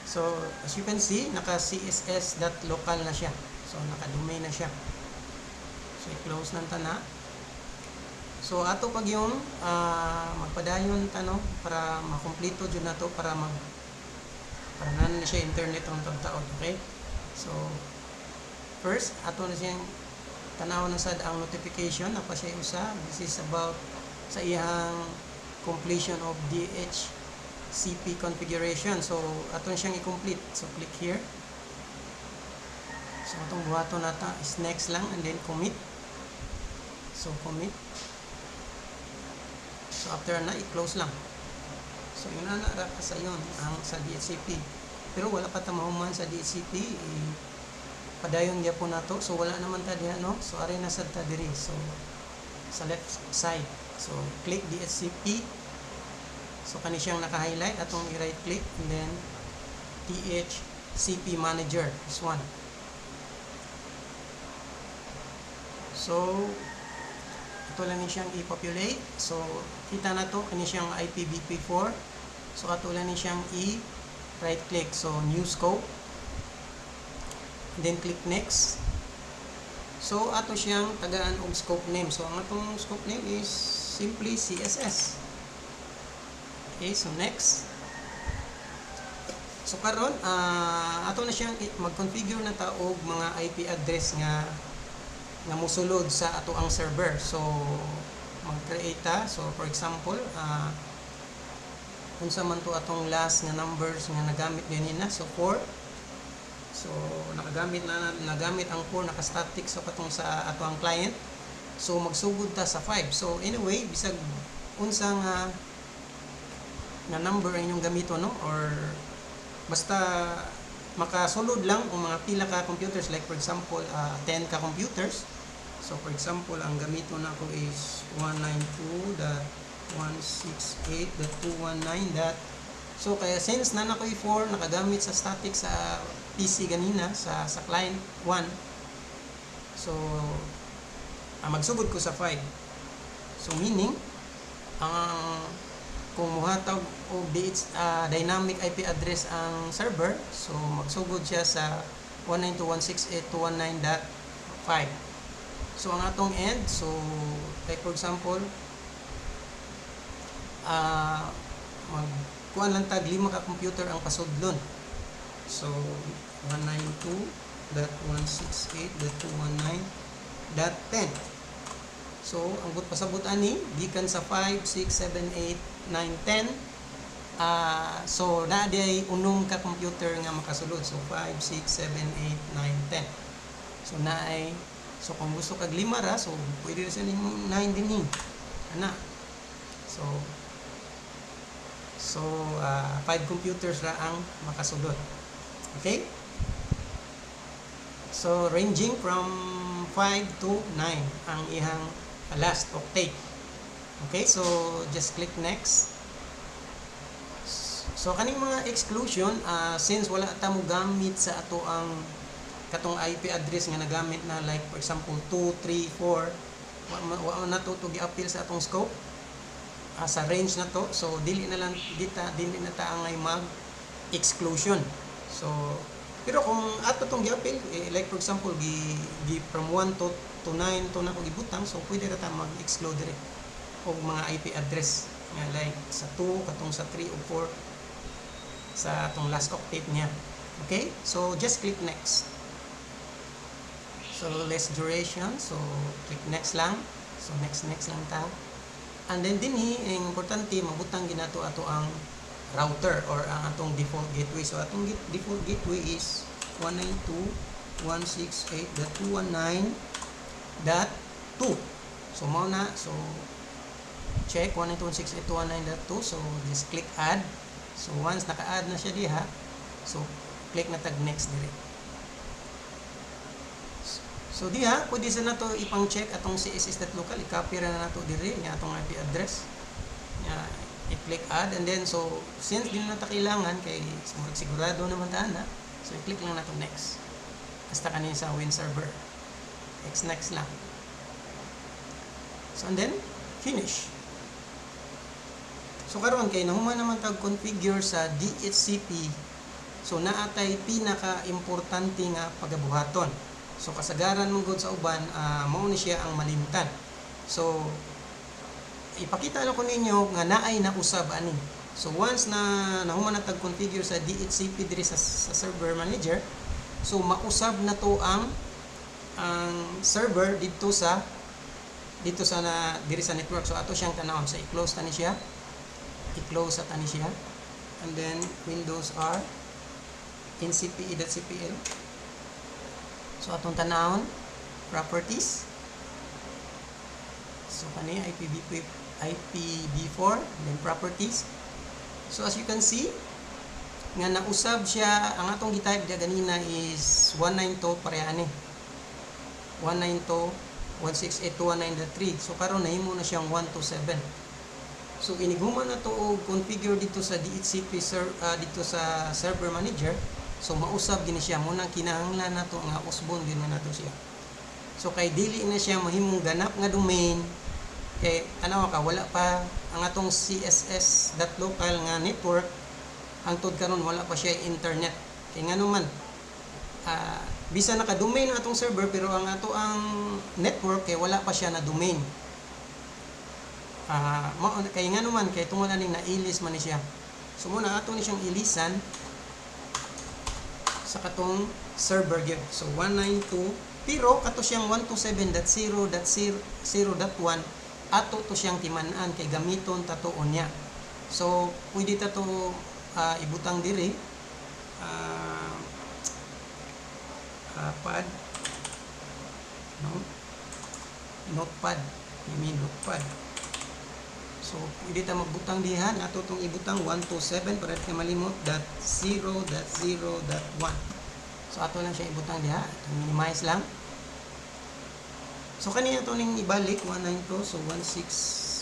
so as you can see, naka css.local na siya. So naka-domain na siya. So i-close ng tana. So ato pag yung magpadayon tano para makumpleto jud nato para na siya internet ang tagtaod, okay? So first ato na siyang tanaw na sad ang notification na pa siya usa. This is about sa iyang completion of DHCP configuration. So ato na siyang i-complete. So click here. So itong buhaton nata is next lang and then commit. So commit. So after na i-close lang. So yun na ra sa yon ang sa DHCP. Pero wala pa ta mahuman sa DHCP, padayon dia po nato. So wala naman ta diha, no. So ari na sad ta diri. So sa left side. So click DHCP. So kani siyang naka-highlight, atong i-right click and then DHCP manager, this one. So ito lang ni siyang i-populate. So kita na to kani siyang IPv4. So ato lang ni siyang i-right click. So new scope. And then click next. So ato siyang tagaan og scope name. So ang atong scope name is simply CSS. Okay, so next. So karon ato na siyang mag-configure na ta og mga IP address nga mosulod sa ato ang server. So mag-create ta. So for example, unsa man to atong last nga numbers nga nagamit ganina. So 4. So nagamit ang 4 naka-static sa patong sa ato ang client. So magsugod ta sa 5. So anyway, bisag unsa nga number ang inyong gamito, no, or basta makasulod lang kung mga pila ka computers, like for example 10 ka computers. So for example ang gamito na ko is 192.168.219. So kaya since na nakoy 4 nakagamit sa static sa PC ganina sa client 1, so magsugod ko sa 5. So meaning kung muhatag og dynamic IP address ang server, so magsugod siya sa 192.168.219.5. So ang atong end, so like for example magkuan lang tag 5 ka computer ang pasudlon. So 192.168.219.10. So ang pasabot ani gikan sa 5, 6, 7, 8, 9, 10. So na day unom ka computer nga makasulod. So 5, 6, 7, 8, 9, 10. So naay, so kung gusto kag 5 ra, so pwede ra sa nimo 9 dinhi. Ana. So 5 computers ra ang makasulod. Okay? So ranging from 5 to 9 ang ihang last octet. Okay, so just click next. So kaning mga exclusion, since wala ta mo gamit sa ato ang katong IP address nga nagamit na, like for example 2, 3, 4, wa na to gi-appeal sa atong scope. sa range na to. So dili na lang dili na ta angay mag exclusion. So pero kung ato tong gi-appeal, like for example gi from 1 to 9 to na ko gibutang, so pwede ra ta mag-exclude dire og mga IP address nga like sa 2 katong sa 3 o 4 sa atong last octet niya. Okay, so just click next. So less duration, so click next lang. So next lang ta. And then dinhi ang importante mabutang ginato ato ang router or ang atong default gateway. So atong default gateway is 192.168.219.2. So mao na, so check 192.168.219.2. so just click add. So once naka-add na siya diha, so click na tag next dire. So diha pwede sa nato ipang check atong CSS.local, i-copy ra na nato dire nga atong IP address. I-click add, and then so since din na ta kailangan kay sigurado naman ta na, so i-click lang nato next. Basta kanin sa Win server. Next lang. So and then finish. So karon kay nahuman naman tag configure sa DHCP. So naatay pinaka-importante nga pagabuhaton. So kasagaran mong sa uban, mao ni siya ang malimtan. So ipakita na ko ninyo nga naay nausab ani. So once na nahuman na tag-configure sa DHCP diri sa server manager, so mausab na to ang server dito sa diri sa network. So ato siyang tanawon, sa i-close tani siya. I-close sa tani siya. And then Windows R ncpe.cpl. So atong tanawon properties. So kani IPv4, then properties. So as you can see, nga nausab siya, ang atong gi-type dia ganina is 192 pareha ni. 192.168.219.3. So karon nahimo na siyang 127. So inighuman na to og configure dito sa DHCP dito sa server manager. So mausab gini siya, mo nang kinahanglan nato nga usbon din na nato siya. So kay dili na siya mahimong ganap nga domain, kay ano ka wala pa ang atong CSS.local nga network, hangtod karon wala pa siya internet. Kay ngano man bisa naka-domain ang atong server pero ang ato ang network kay wala pa siya na domain. Kay ngano man kay tungod aning nailis man ni siya. So muna ato ni siyang ilisan sa katong server gyud. So 192 pero kato siyang 127.0.0.1 ato to siyang timan-an kay gamiton tatuon niya. So pwede ta to ibutang diri pad notepad, notepad. So pwede ta magbutang diha, ato tong ibutang 127 para di ka malimot .0.0.1. So ato lang siya ibutang diha, minimize lang. So kanina to ning ibalik 192, so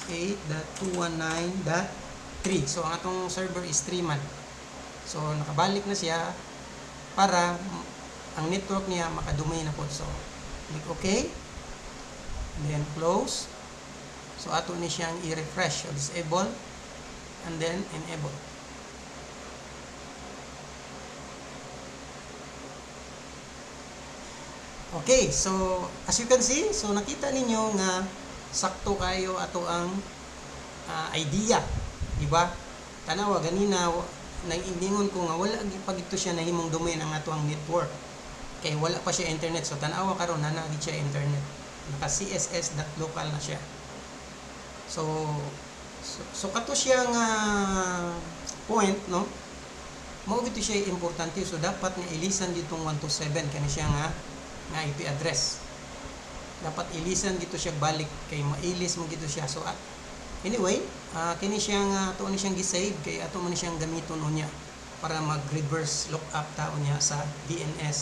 168.219.3. So ang atong server is 3 man. So nakabalik na siya para ang network niya makadomain na po. So click OK, then close. So ato ni siyang i-refresh o disable, and then enable. Okay, so as you can see, so nakita ninyo nga sakto kayo ato ang idea, di ba? Tanawa ganina nag-ingon ko nga wala pag ito siya nahimong domain ang ato ang network. Kay wala pa siya internet. So tanawa karon na nagit siya internet. Naka CSS.local na siya. So kato siya nga point, no? Mao gito siya importante. So dapat nga ilisan ditong 127 kani siya nga IP address. Dapat ilisan dito siya balik kay mailis mo gito siya. So anyway, kini siya nga ato ni siyang gi-save kay ato man ni siyang gamiton unya para mag-reverse lookup taon niya sa DNS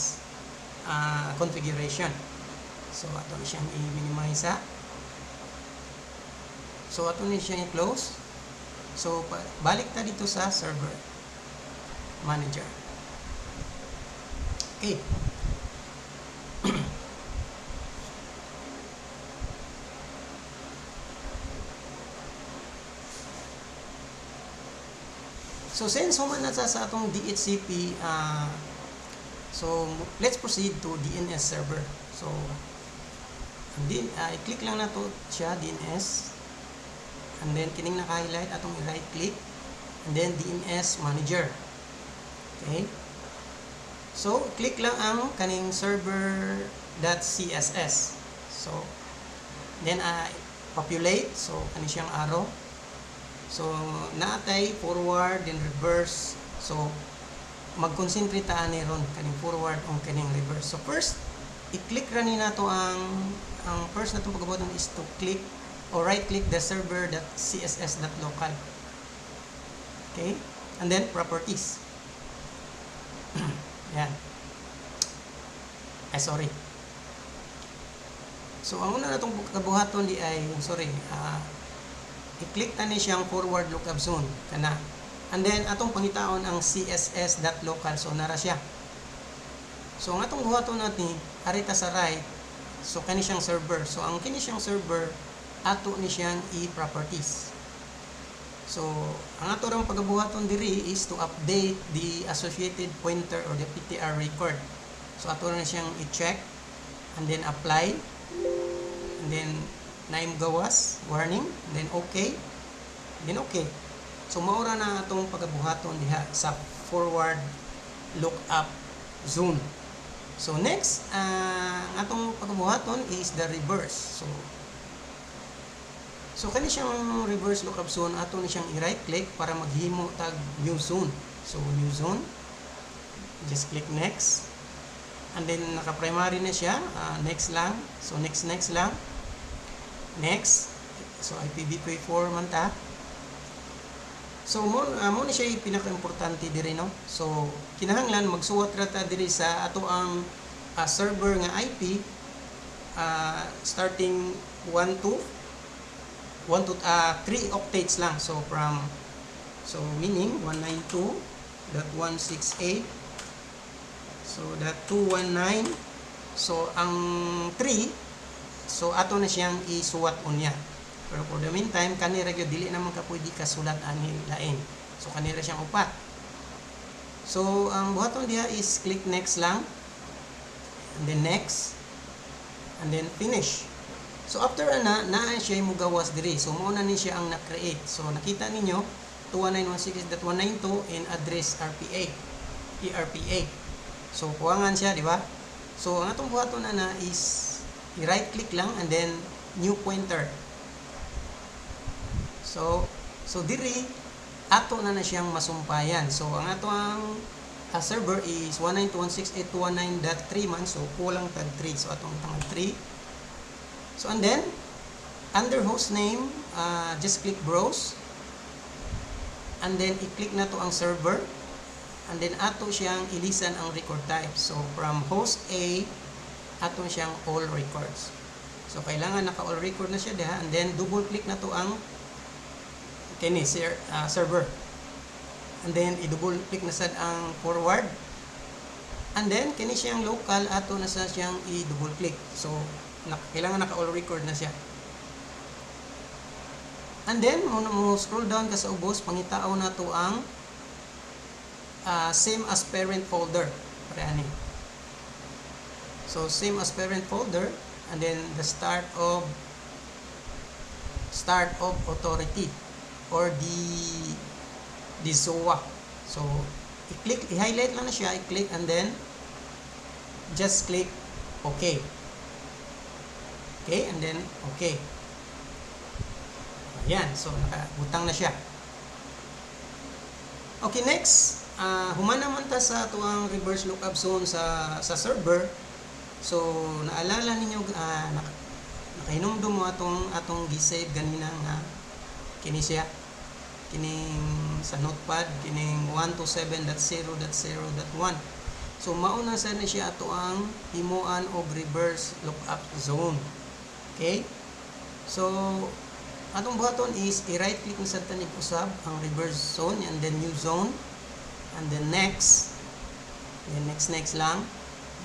configuration. So ato ni siyang i-minimize sa. So ato ni siyang i-close. So balik ta dito sa server manager. Okay. So since human na sa atong DHCP, so let's proceed to DNS server. So i-click lang na to siya, DNS, and then kining naka-highlight atong i-right click, and then DNS manager. Okay, so click lang ang kaning server.css. So then populate, so kani siyang arrow. So naatay forward then reverse, so mag-concentrate ta ani ron kaning forward o kaning reverse. So first i-click ra ni nato ang first natong pagbuhaton is to click or right click the server.css.local. Okay, and then properties. Yan. Sorry. So ang una natong kabuhaton di ay i-click tani siyang forward lookup zone kana. And then atong pangitaon ang css.local, so nara siya. So ang atong buhaton natin arita sa right, so kani siyang server. So ang kini siyang server ato ni siyang i-properties. So ang ato rang pagabuhaton diri is to update the associated pointer or the PTR record. So ato na siyang i-check and then apply, and then name gawas warning, and then okay, then okay. So maura na atong pagabuhaton diha sa forward lookup zone. So next, atong pagabuhaton is the reverse. So kani siyang reverse lookup zone, ato ni siyang i-right click para maghimo tag new zone. So new zone, just click next, and then naka-primary na siya, next lang. So next lang, next. So IPv4 man ta. So mo ni siya pinaka-importante diri, no. So kinahanglan magsuwat ra ta diri sa ato ang server nga IP, starting 3 octates lang. So meaning 192.168, so that 219. So ang 3, so ato na siyang isuwat unya. Pero for the meantime, kanira gyud dili naman ka pwede kasulat ani lain. So kanira siyang upat. So ang buhaton diha is click next lang, and then next, and then finish. So after naa siya mugawas diri. So mao na ni siya ang na-create. So nakita ninyo 291.168.192 in address ERPA. So kuwangan siya, di ba? So ang atong buhaton na is i-right click lang and then new pointer. So diri ato na siyang masumpayan. So ang ato ang server is 192.168.219.3 man. So kulang tag 3. So atong tag 3. So and then under host name, just click browse, and then i-click na to ang server, and then ato siyang ilisan ang record type. So from host A, ato siyang all records. So kailangan naka all record na siya diha, and then double click na to ang kini server, and then i-double click na sad ang forward, and then kini siyang local ato na sa siyang i-double click. So kailangan naka all record na siya, and then mo scroll down ka sa ubos, pangitao na to ang same as parent folder pareani. So same as parent folder, and then the start of authority or the ZOA. So i-click, i-highlight lang na siya, i-click, and then just click okay. Okay, and then okay. Ayan, so nakabutang na siya. Okay, next, human naman ta sa tuang reverse lookup zone sa server. So naalala ninyo, nakahinumdum mo atong gisave ganina nga kini siya, kining sa notepad, kining 127.0.0.1. So mauna sa na siya ato ang himuan og reverse lookup zone. Okay, so atong buhaton is i-right click na sa tanig usab ang reverse zone, and then new zone, and then next, then next lang,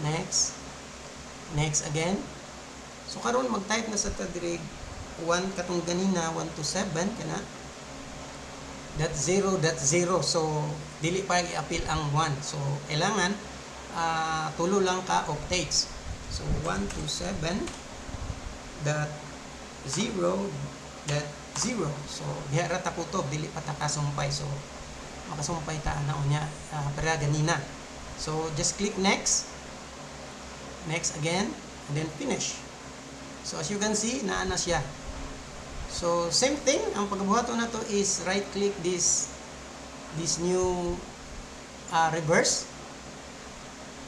next again. So karon mag-type na sa ta diri 1 katong ganina 127 kana, .0.0. So dili pa i-appeal ang 1. So kailangan tulo lang ka octates. So 127.0.0. So diha ra ta kutob, dili pa ta kasumpay. So makasumpay ta na unya para ganina. So just click next. Next again, and then finish. So as you can see, naa na siya. So same thing, ang pagbuhaton na to is right click this new reverse.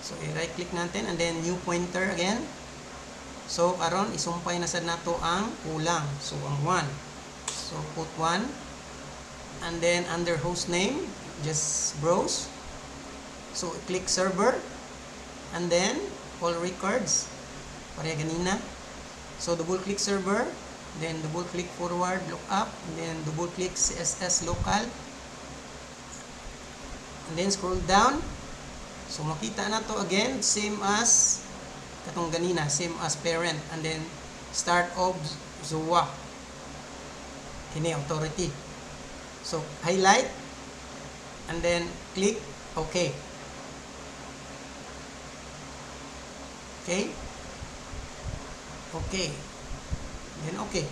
So i-right click natin and then new pointer again. So karon isumpay na sad nato ang kulang. So ang 1. So put 1 and then under host name just browse. So click server and then all records pareha ganina. So double click server, then double click forward lookup, and then double click CSS local, and then scroll down. So makita na to again, same as katong ganina, same as parent, and then start of ZUA kini authority. So highlight and then click OK. Okay, then okay.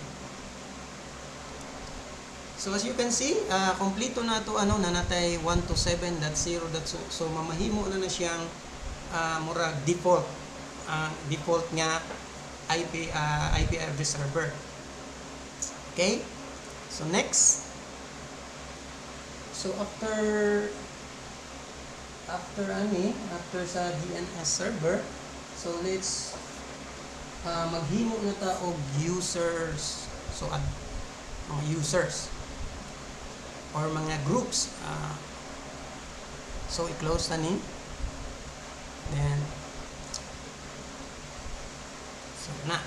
So as you can see, kompleto na to nanatay 127.0. So mamahimo na siyang murag default nga IP address server. Okay, so next, so after sa DNS server, so let's maghimo na ta og users. So mga users or mga groups. So i-close na ni. Then so na.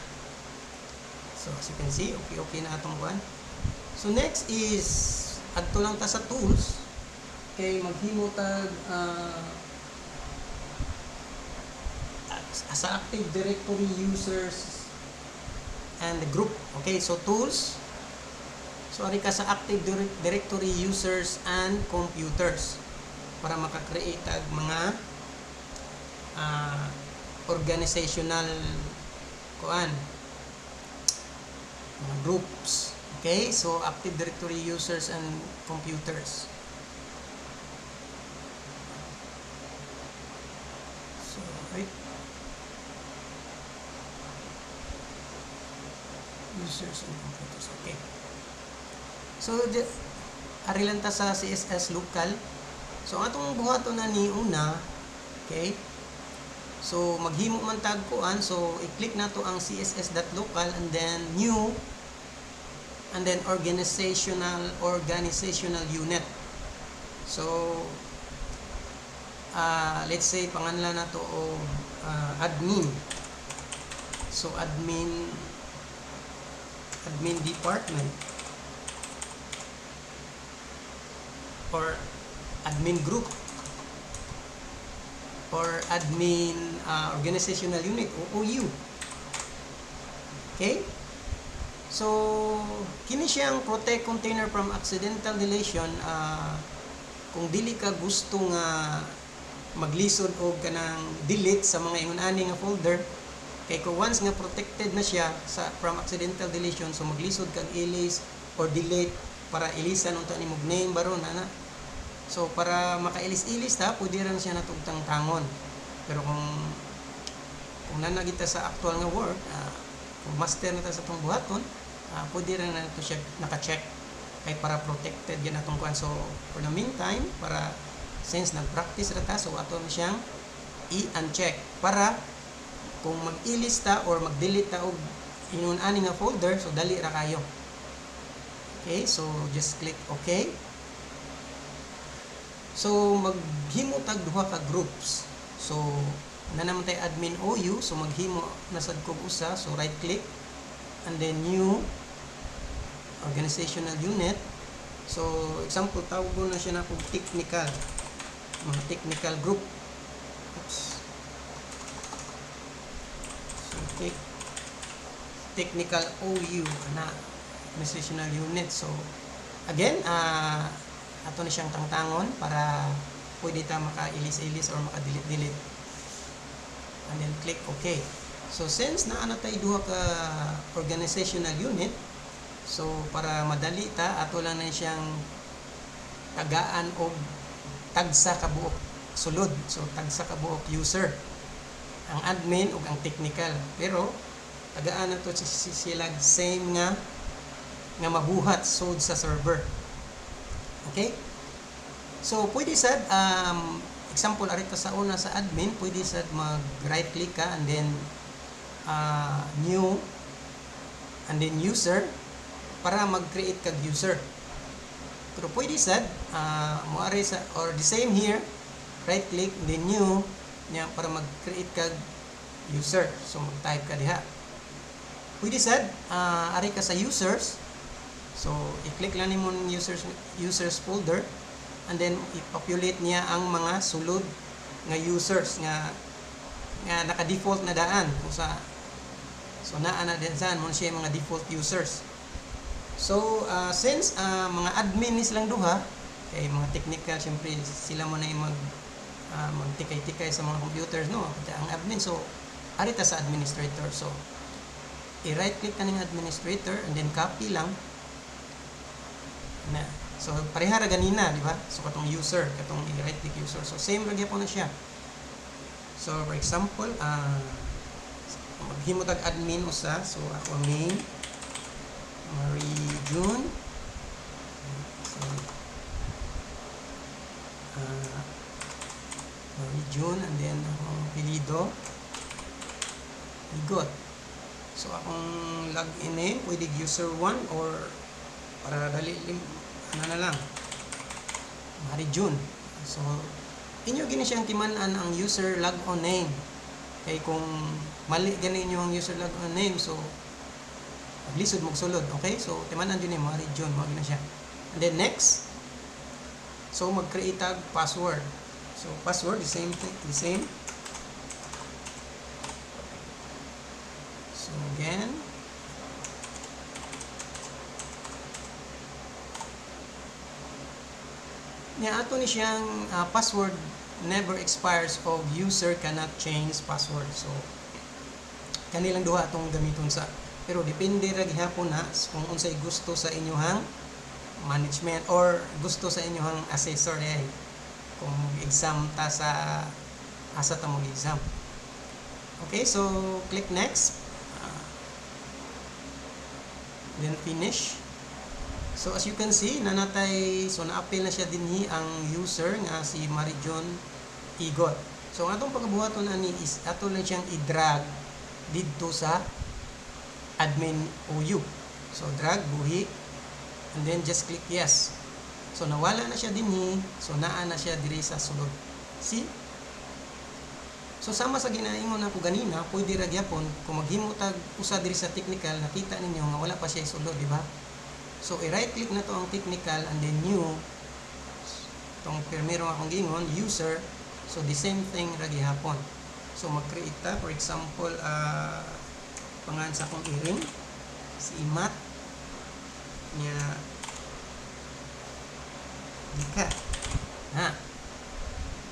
So as you can see, okay na atong kuan. So next is adto lang ta sa tools. Kay maghimo tag sa Active Directory users and the group. Okay, so tools. So ari ka sa Active Directory users and computers para maka-create ag mga organizational kuan, mga groups. Okay, so Active Directory users and computers. So right, users and computers. Okay. So ari lang ta sa CSS local. So atong buhaton na ni una. Okay. So maghimo man tag kuan, so i-click nato ang css.local and then new and then organizational unit. So let's say panganlan nato o admin. So admin department or admin group or admin organizational unit, OU. Okay, so kini siyang protect container from accidental deletion. Kung dili ka gusto nga maglisod og kanang delete sa mga ingon ani nga folder, kay ko once nga protected na siya from accidental deletion, so maglisod kag ilis or delete para ilisan unta nimog name baron ana. So para makailis-ilis ta, pwede ran siya natugtang tangon. Pero kung nanagita sa actual nga work, kung master na ta sa tong buhaton, pwede ran na to siya naka-check kay para protected yan atong kuan. So for the meantime, para since nag-practice ra ta, so ato na siyang i-uncheck para kung mag-ilis ta or mag-delete ta og ingon ani nga folder, so dali ra kayo. Okay, so just click OK. So maghimo tag duha ka groups. So naman tay admin OU, so maghimo nasad kog usa, so right click and then new organizational unit. So example, tawag na siya na kog technical, mga technical group. Oops. So technical OU na organizational unit. So again, ato na siyang tangtangon para pwede ta maka-ilis-ilis or maka-delete-delete. And then click OK. So since naa na tayo duha ka organizational unit, so para madali ta, ato lang na siyang tagaan og tagsa ka buok sulod. So tagsa ka buok user, ang admin ug ang technical. Pero tagaan na to sila same nga mabuhat sud sa server. Okay? So pwede sad example arit ka sa una sa admin, pwede sad mag right click ka and then new and then user para mag-create kag user. Pero pwede sad moari sa or the same here, right click and then new nya para mag-create kag user. So mag-type ka diha. Pwede sad ari ka sa users. So i-click lang nimo ng users folder and then i-populate niya ang mga sulod nga users nga naka-default na daan kung sa. So naa na din saan mo siya mga default users. So since mga admin is lang duha, kay mga technical syempre sila mo na yung magtikay-tikay sa mga computers, no? Ang admin, so arita sa administrator. So i-right click ka ng administrator and then copy lang na. So pareha ra ganina, di ba? So katong user, katong i-right click user. So same ra gyapon na siya. So for example, maghimo tag admin usa. So ako main Marijun. So Marijun and then akong apelyido Igot. So akong login name pwede user 1 or para dali na lang Marijun. So inyo gini siyang timan-an ang user logon name. Kay kung mali ganin yung user logon name, so lisod magsulod. Okay, so timan-an din ni Marijun, mao gina siya. And then next, so mag-create tag password. So password the same thing, the same. So again, niya ato ni siyang password never expires of user cannot change password. So kanilang duha atong gamiton sa, pero depende ra gihapon na kung unsay gusto sa inyohang management or gusto sa inyohang assessor eh, kung exam ta sa asa ta mo exam. Okay, so click next, then finish. So as you can see, nanatay, so na-apply na siya dinhi ang user nga si Marijun Igot. So ang atong pagbuhaton ani is ato lang siyang i-drag didto sa admin OU. So drag, buhi, and then just click yes. So nawala na siya dinhi, so naa na siya diri sa sulod. See? So sama sa ginaingon nako ganina, pwede ra gyapon kung maghimo tag usa diri sa technical, nakita ninyo nga wala pa siya sulod, di ba? So i-right click na to ang technical and then new. Tong primero akong gingon user. So the same thing ra gihapon. So mag-create ta, for example, pangan sa akong iring si Imat nya Dika.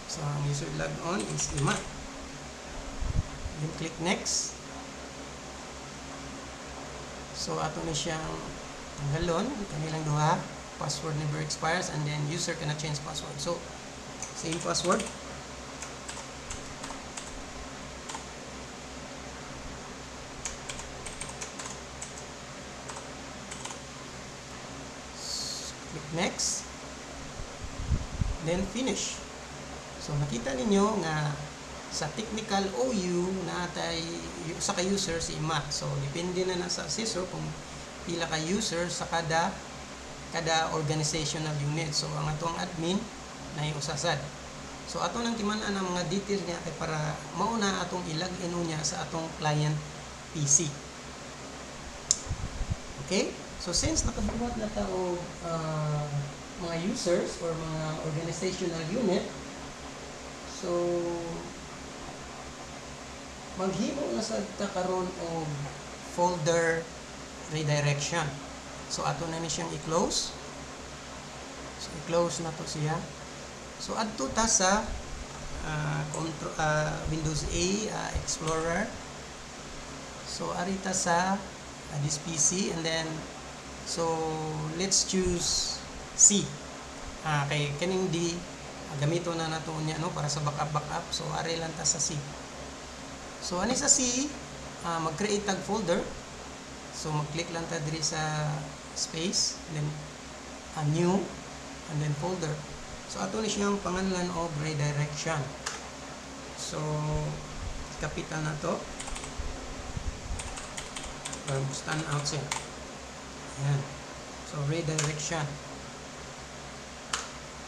So ang user logon is Imat. Then click next. So ato na siyang tanggalon kanilang duha, password never expires and then user cannot change password. So same password. Click next, then finish. So nakita ninyo nga sa technical OU natay sa ka user si Imat. So depende na sa assessor kung pila ka user sa kada organizational unit. So ang atong admin na usasad. So ato nang timan-an ang mga details niya kay para mauna atong i-login niya sa atong client PC. Okay? So since nakabuhat na ta og mga users or mga organizational unit, so maghimo na sa ta karon og folder redirection. So ato na ni siyang i-close. So i-close na to siya. So adto ta sa Windows A Explorer. So arita sa this PC, and then so let's choose C. Kay kaning D gamito na nato niya no para sa backup. So ari lang ta sa C. So ani sa C, mag-create tag folder. So mag-click lang ta diri sa space, then new, and then folder. So ato ni siyang pangalan of redirection. So kapitan na to. Stand out siya. Ayan. So redirection.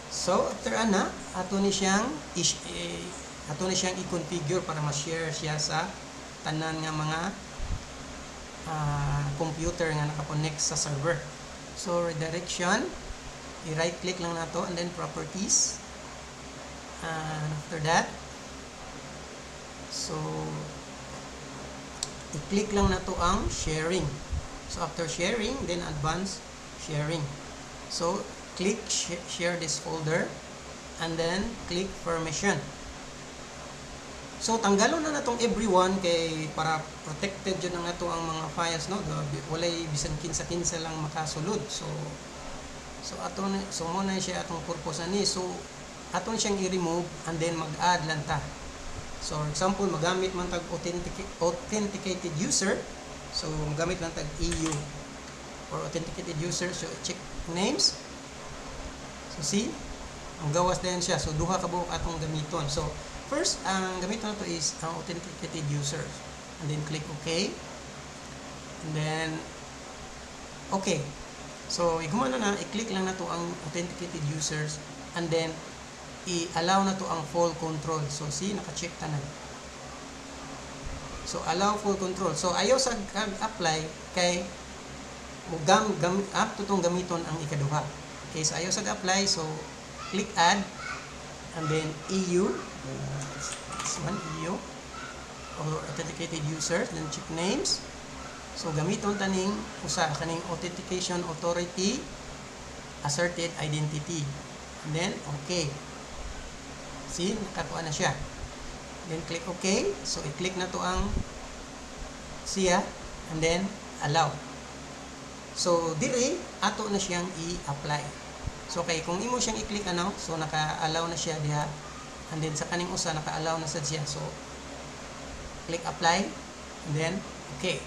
So after ana, ato ni siyang i-configure para ma-share siya sa tanan nga mga computer nga naka-connect sa server. So redirection, i-right click lang nato, and then properties. And after that, so i-click lang nato ang sharing. So after sharing, then advanced sharing. So click share this folder, and then click permission. So tanggalon na natong everyone kay para protected jud ang ato ang mga files, no, walay bisan kinsa-kinsa lang makasulod. So mo na siya atong purpose ani. So aton siyang i-remove, and then mag-add lang ta. So for example, magamit man tag authenticated user. So magamit lang tag EU or authenticated user. So check names. So see, ang gawas din siya. So duha ka buok atong gamiton. So first, ang gamiton na to is ang authenticated user. And then click OK. And then OK. So igumana na, i-click lang na to ang authenticated users, and then i-allow na to ang full control. So see, naka-check tanan. So allow full control. So ayaw sa apply kay up to tong gamiton ang ikaduha. Okay, so ayaw sa apply, so click add, and then EU, this one, EU, or authenticated users, then check names. So gamiton taning usa kaning authentication authority asserted identity, and then okay. See, nakakuha na siya. Then click OK. So i-click na to ang siya, and then allow. So diri ato na siyang i-apply. So kay kung imo siyang i-click ano, so naka-allow na siya diha, and then sa kaning usa naka-allow na sad siya. So click apply, and then okay.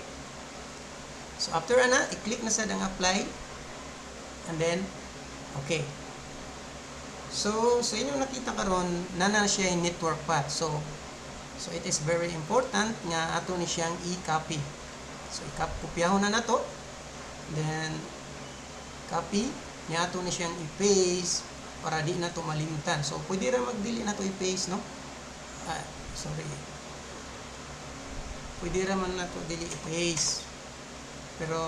So after ana, i-click na sad ang apply, and then okay. So sa inyo nakita karon nana siya yung network path. So it is very important nga ato ni siyang i-copy. So i-kopyahon na nato, then copy niya ato ni siyang i-paste para di na to malimtan. So pwede ra magdili na to i-paste, no? Pwede ra man na to dili i-paste. Pero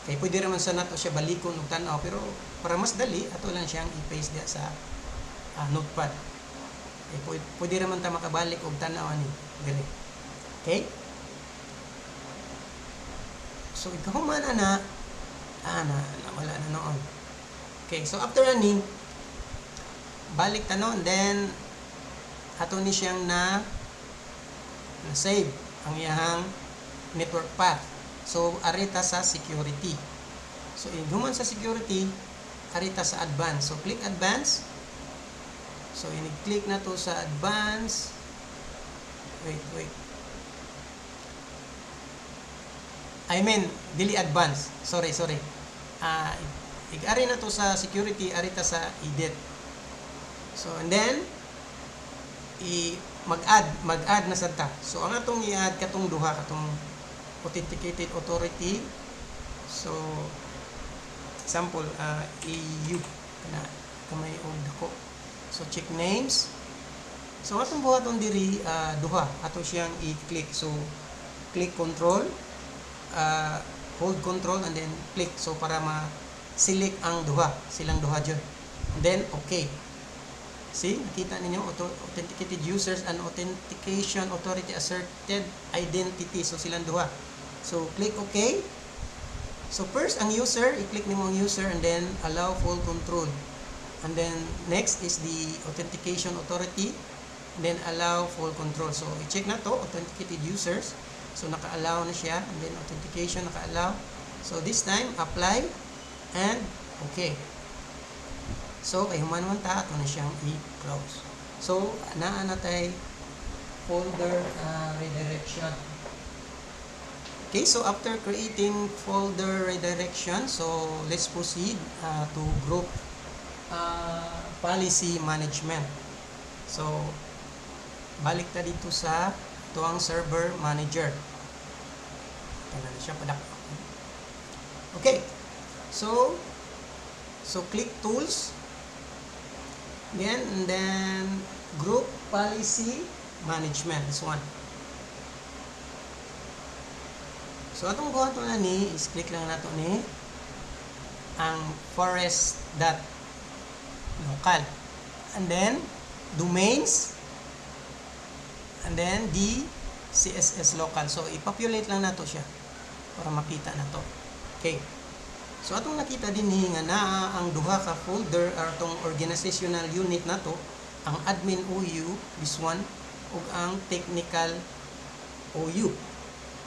kay pwede ra man sa nato siya balikon ug tan-aw, pero para mas dali ato lang siyang i-paste diha sa notepad. Pwede ra man ta makabalik og tan-aw ani dili. Okay? So ikaw man ana wala na noon. Okay, so after ani balik ta noon, then ato ni siyang na save ang iyang network path. So arita sa security. So human sa security, arita sa advance. So click advance. So ini-click na to sa advance. Wait. I mean, dili advance. Sorry. Ari na to sa security, arita sa edit. So and then mag-add na sad ta. So ang atong i-add katong duha katong authenticated authority. So example, EU kana kamay og dako. So check names. So atong buhaton diri duha ato siyang i-click. So click control, hold control, and then click. So para ma-select ang duha, silang duha dyan. And then okay. See, nakita ninyo authenticated users and authentication authority asserted identity. So silang duha. So click okay. So first ang user, i-click nimo ang user and then allow full control. And then next is the authentication authority, and then allow full control. So i-check na to, authenticated users. So naka-allow na siya, and then authentication naka-allow. So this time apply and okay. So kay human man ta ato na siyang i-close. So naa na tay folder redirection. Okay, so after creating folder redirection, so let's proceed to group policy management. So balik ta dito sa tuang server manager. Ito na siya padak. Okay, so click tools, and then group policy management, this one. So atong buhat na ni is click lang nato ni ang forest.local, and then domains, and then the CSS local. So i-populate lang nato siya para makita nato. Okay. So atong nakita din nga naa ang duha ka folder or tong organizational unit nato, ang admin OU, this one, ug ang technical OU.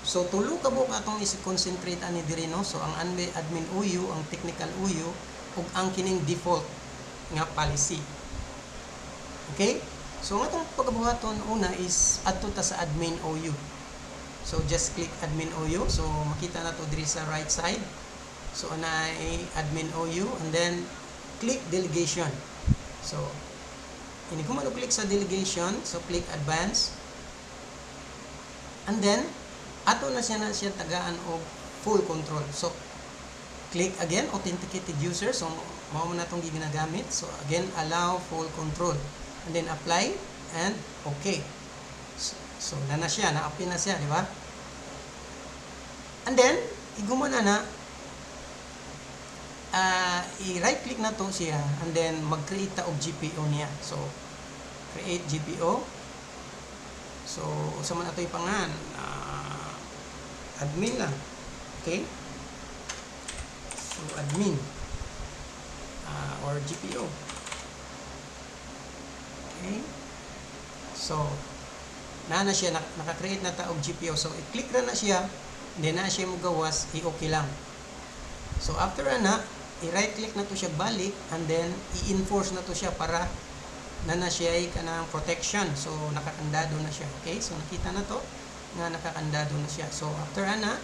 So tulo ka buok atong i-concentrate ani diri, no. So ang admin OU, ang technical OU, ug ang kining default nga policy. Okay? So ang atong pagkabuhaton una is adto ta sa admin OU. So just click admin OU. So makita na to diri sa right side. So anay admin OU, and then click delegation. So ini kung click sa delegation, so click advance. And then ato na siya tagaan og full control. So click again authenticated user. So mao man natong ginagamit. So again allow full control, and then apply and okay. So na siya, na-apply na siya, di ba? And then igumana na i-right click na to siya, and then mag-create ta og GPO niya. So create GPO. So usa man ato ipangan admin lang. Okay? So admin or GPO. Okay? So na siya, naka-create na ta og GPO. So i-click ra na siya, then na siya mo gawas, i-okay lang. So after na, i-right click na to siya balik, and then i-enforce na to siya para na siya ay kanang protection. So nakakandado na siya. Okay? So nakita na to nga nakakandado na siya. So after na,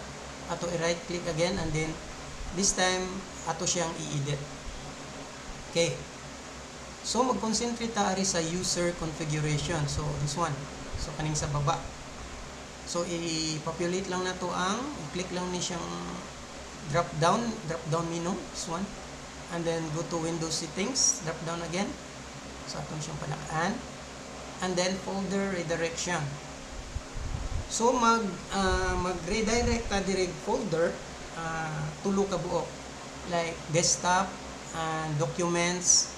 ato i-right click again, and then this time ato siyang i-edit. Okay. So mag-concentrate ta ari sa user configuration. So this one. So kaning sa baba. So i-populate lang na to ang i-click lang ni siyang drop down menu, this one. And then go to Windows settings, drop down again. So atong siyang panakaan. And then folder redirection. So mag-redirect ta direct folder tulo ka buok, like desktop and documents,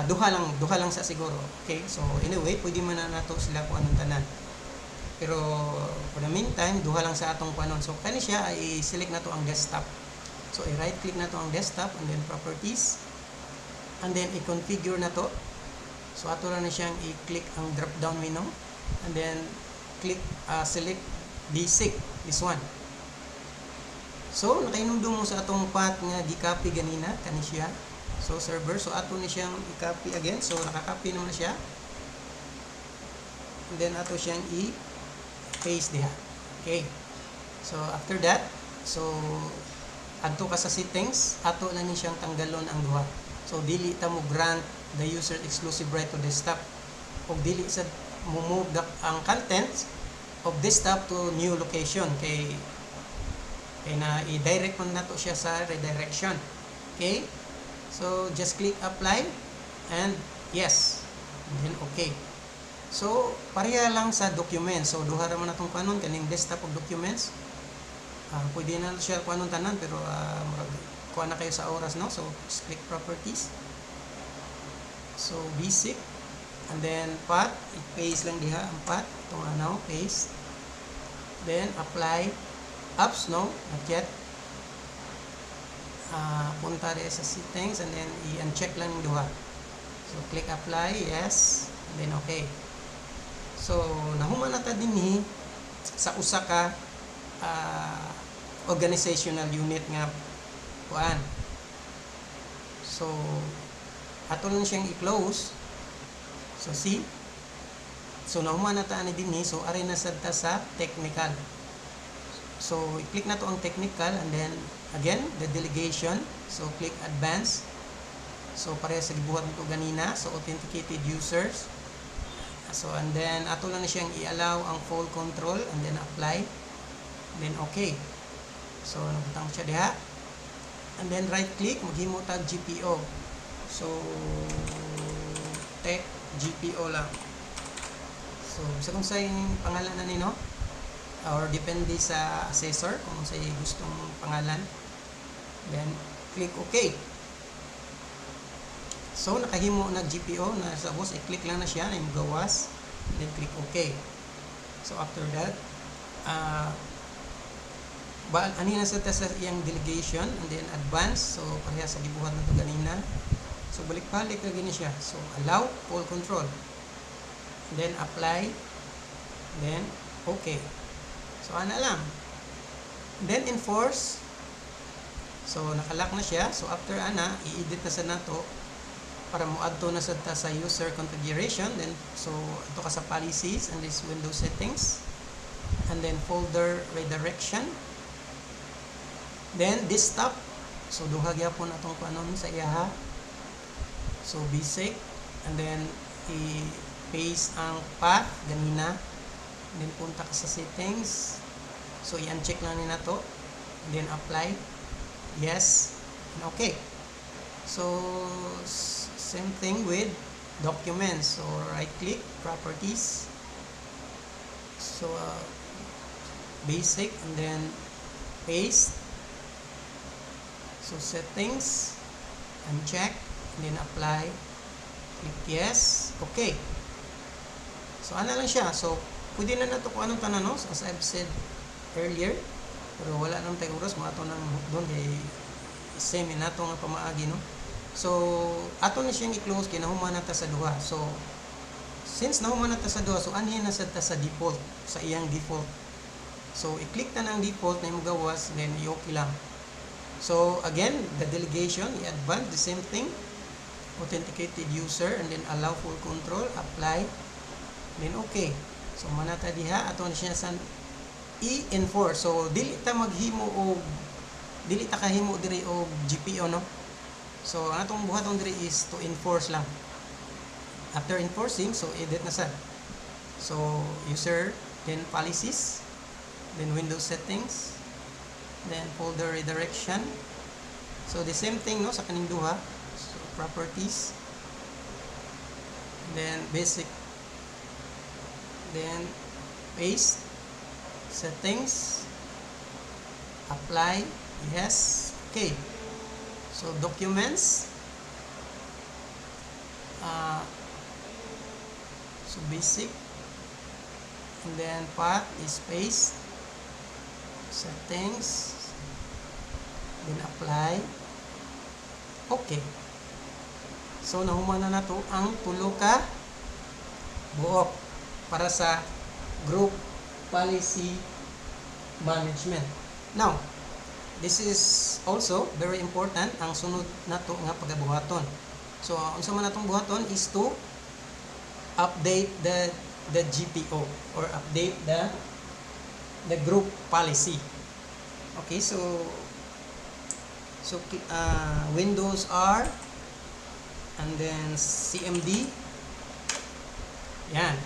duha lang sa siguro. Okay, so anyway pwede man na nato sila kung anong tanan, pero for the meantime duha lang sa atong panon. So kani siya ay select na to ang desktop. So i-right click na to ang desktop, and then properties, and then i-configure na to. So ato na siyang i-click ang drop down menu, and then click select basic, this one. So nakainumdum mo sa atong path nga gi-copy ganina kani siya. So server, so ato ni siyang i-copy again. So naka-copy naman siya, and then ato siyang i-paste diha. Okay, so after that, so adto ka sa settings, ato na ni siyang tanggalon ang duha. So dili ta mo grant the user exclusive right to desktop, o dili sa mo move ang contents of desktop to new location, kay na i-direct man nato siya sa redirection. Okay, so just click apply and yes, and then okay. So pareha lang sa documents. So duha ra man natong kanon kaning desktop of documents. Pwede na siya kuanon tanan, pero kuha na kayo sa oras, no? So just click properties. So basic, and then path, i-paste lang diha ang path, itong paste. Then apply apps, no, not yet. punta rin sa settings and then i-uncheck lang yung duha. So click apply, yes, and then okay. So nahuman na ta dinhi sa usa ka organizational unit nga kuan. So ato lang siyang i-close. So see, so nahuman na ta ani dinhi, so ari na sad ta sa technical. So i-click na to ang technical and then again the delegation, so click advanced. So pareha sa gibuhat nito ganina, so authenticated users. So and then ato lang na siyang i-allow ang full control and then apply, then okay. So nabutang siya diha and then right click, maghimo tag GPO. So tech GPO lang. So sa kung sa pangalan na nino or depende sa assessor kung sa gustong pangalan, then click OK. So nakahimo na GPO na sa boss, i-click lang na siya na yung gawas, then click OK. So after that ani na sa iyang delegation and then advance, so pareha sa gibuhat na to ganina. So balik-balik na gini siya, so allow full control, then apply, then OK. So ana lang, then enforce. So nakalock na siya, so after ana i-edit na sa nato para mo adto na sad ta sa user configuration, then so ato ka sa policies and this Windows settings and then folder redirection, then desktop. So duha gyapon atong kuanon sa iyaha, so basic and then i-paste ang path ganina, then punta ka sa settings, so i-uncheck lang ni nato, then apply, yes, and okay. So same thing with documents, so right click, properties, so basic and then paste, so settings, uncheck, and then apply, click yes, okay. So ana lang siya, so pwede na nato kung anong tanan, no? As I've said earlier, pero wala nang tayo oras, mga ito nang doon kay same na ito nga pamaagi, no? So ato na siyang i-close kay nahuman na ta sa duha. So since nahuman na ta sa duha, so anhin na sad ta sa default, sa iyang default. So i-click ta na ang default na yung gawas, then i-okay lang. So again, the delegation, i-advance the same thing, authenticated user and then allow full control, apply, then okay. So manata diha ato na siya sa i-enforce. So dili ta maghimo og dili ta kahimo diri og GPO, no? So ang atong buhaton diri is to enforce lang. After enforcing, so edit na sad. So user, then policies, then Windows settings, then folder redirection. So the same thing, no, sa kaning duha. So properties, then basic, then paste, settings, apply, yes, okay. So documents, so basic, and then path is paste, settings, then apply, okay. So nahuman na nato ang tulo ka buok para sa group policy management. Now, this is also very important, ang sunod nato nga pagabuhaton. So unsa man natong buhaton is to update the GPO or update the group policy. Okay, so Windows R and then CMD. Yan.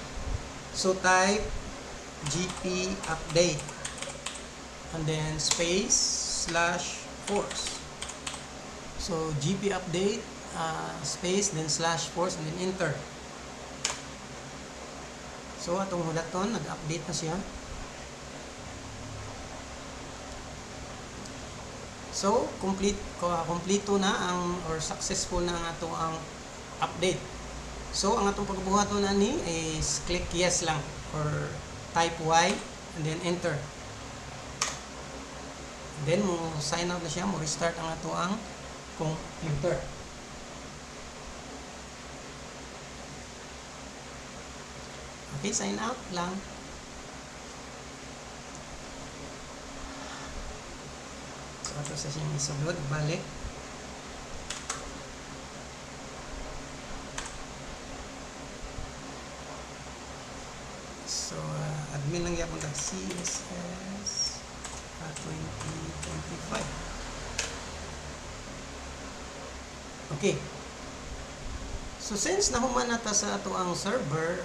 So type GP update and then space /force. So GP update space then /force and then enter. So atong hudaton nag-update na siya. So kompleto na ang or successful na ang ato ang update. So ang atong pagbuhaton ani is click yes lang or type Y and then enter. Then mo sign out na siya, mo restart ang ato ang computer. Okay, sign out lang. So ato sa siyang isulod, balik. So admin lang yapon tag CSS 2025. Okay. So since nahuman nata sa ato ang server,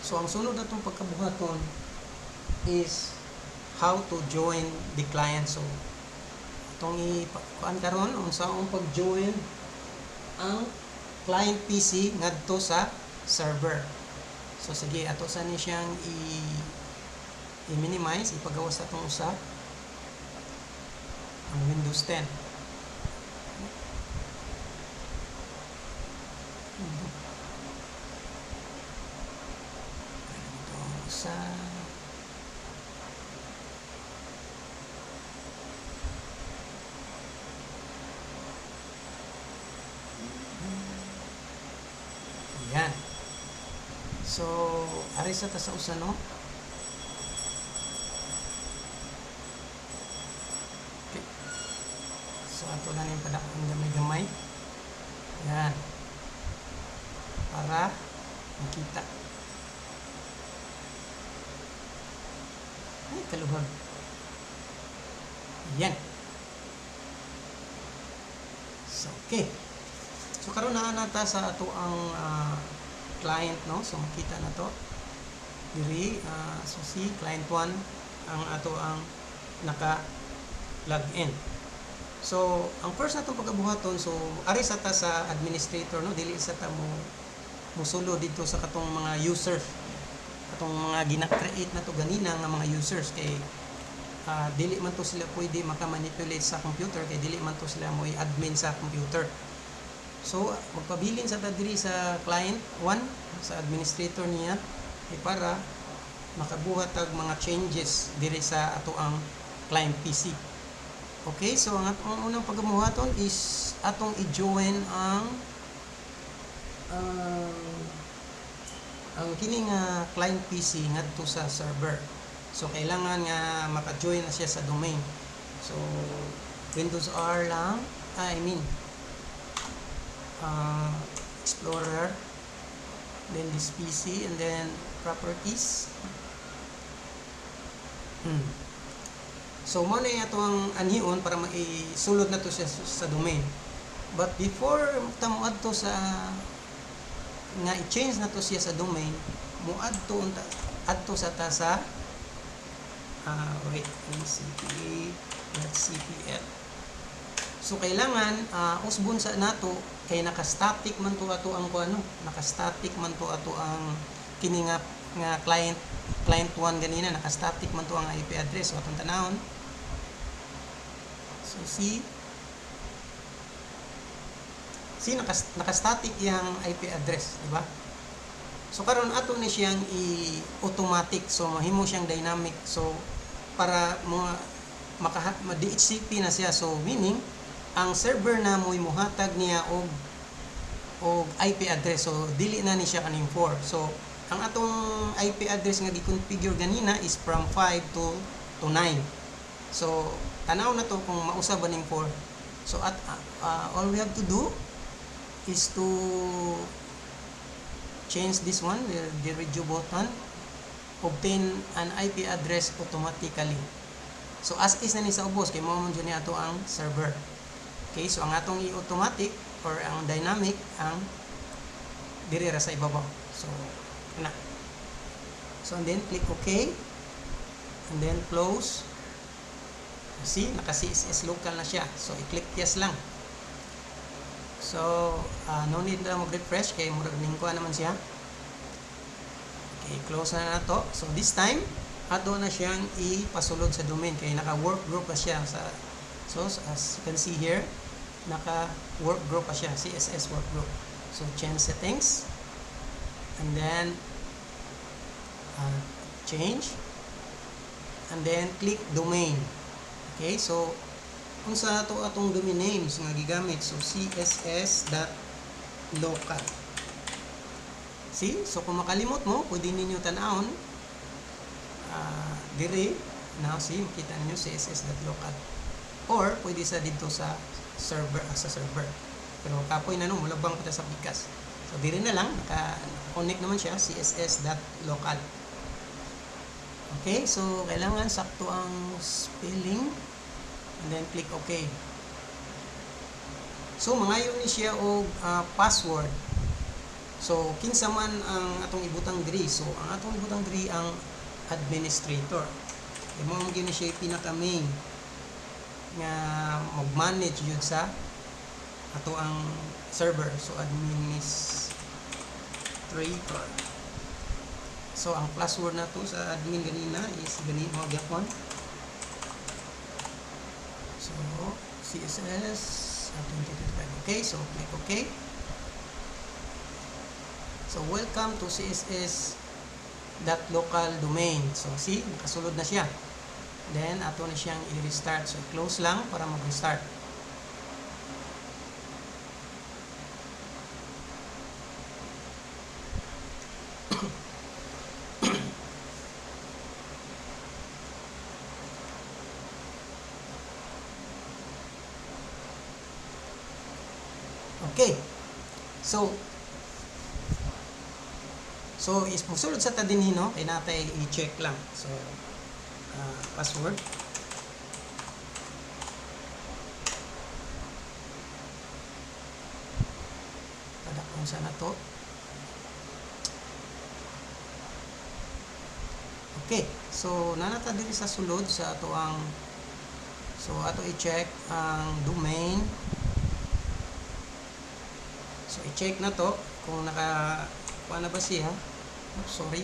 so ang sunod natong pagkabuhaton is how to join the client. So itong kuan karon unsa ang pag-join ang client PC ngadto sa server. So sige, ato sa ni siyang i-minimize, ipagawas sa itong usa ang Windows 10. Itong usa. Yan. So, ari sa ta sa usa no. Okay. So ato na ning padakon gamay-gamay. Yan. Para makita. Ay, kaluhag. Yan. So, okay. So karon na nata sa ato ang client no. So makita na to diri so si client 1 ang ato ang naka login. So ang first natong pagabuhaton, so ari sa ta sa administrator no, dili sa ta mo musulo dito sa katong mga users, katong mga gina-create na to ganina nga mga users kay dili man to sila pwede maka-manipulate sa computer, kay dili man to sila mo i-admin sa computer. So, magpabilin sa diri sa client 1, sa administrator niya, para makabuhat ang mga changes diri sa ato ang client PC. Okay, so ang atong unang pagamuhaton is atong i-join ang kini nga client PC ngadto sa server. So, kailangan nga maka-join na siya sa domain. So, Windows R lang, Explorer, then this PC, and then properties. So mo na ito ang anhion para maisulod na to siya sa domain. But before tamo adto sa nga i-change na to siya sa domain, mo adto sa ta sa cpa.cpl. So kailangan usbon sa nato kay naka-static man to ato ang naka-static man to ato ang kini nga client 1 ganina, naka-static man to ang IP address. So atong tanawon. So si naka-static yang IP address, di ba? So karon ato ni siyang i-automatic, so mahimo siyang dynamic. So para ma-DHCP na siya, so meaning ang server na mo'y muhatag niya og IP address. So dili na ni siya kaning 4. So ang atong IP address nga gi-configure ganina is from 5 to 9. So tanaw na to kung mausa ba ning 4. So all we have to do is to change this one, the radio button, obtain an IP address automatically. So as is na ni sa ubos kay mao man jud ni ato ang server. Okay, so ang atong i-automatic or ang dynamic ang diri ra sa ibabaw. So na. So and then click OK. And then close. See, naka-CSS local na siya. So i-click yes lang. So no need na mag-refresh kay murag ningkuha naman siya. Okay, close na nato. So this time ato na siyang ipasulod sa domain kay naka-work group pa siya sa. So as you can see here, naka-work group pa siya, CSS work group. So change settings and then change and then click domain. Okay, so kung sa ato atong domain names nga gigamit, so css.local. See, so kung makalimot mo, pwede ninyo tanawon dire na, see, makita niyo css.local, or pwede sa dito sa server, pero kapoy na no, mulabang pa sa pikas. So dire na lang, naka-connect naman siya, css.local. Okay, so kailangan sakto ang spelling, and then click OK. So mangayo ni siya og password. So kinsa man ang atong ibutang diri, so ang atong ibutang diri ang administrator. Mo mo gyud siya pinaka main nga mag-manage yun sa ato ang server. So administrator. So ang password na to sa admin ganina is gani mo gyapon. So CSS okay, so click OK. So welcome to css.local domain. So see, nakasulod na siya. Then ato na siyang i-restart. So close lang para mag-restart. Okay. So is musulod sa ta dinhi no, kay natay i-check lang. So password. Padakon sa nato. Okay. So nanata diri sa sulod sa ato ang, so ato i-check ang domain. So i-check na to kung kuha na ba siya. Sorry.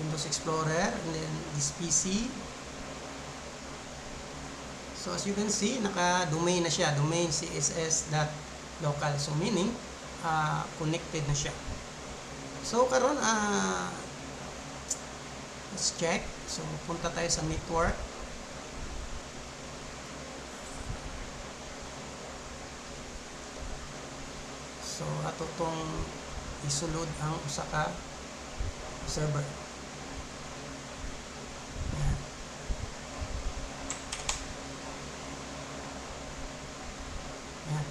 Windows Explorer, and then this PC. So as you can see, naka-domain na siya, domain css.local. So meaning connected na siya. So karon let's check. So punta tayo sa network. So ato tong isulod ang usa ka server. Yan. Yan.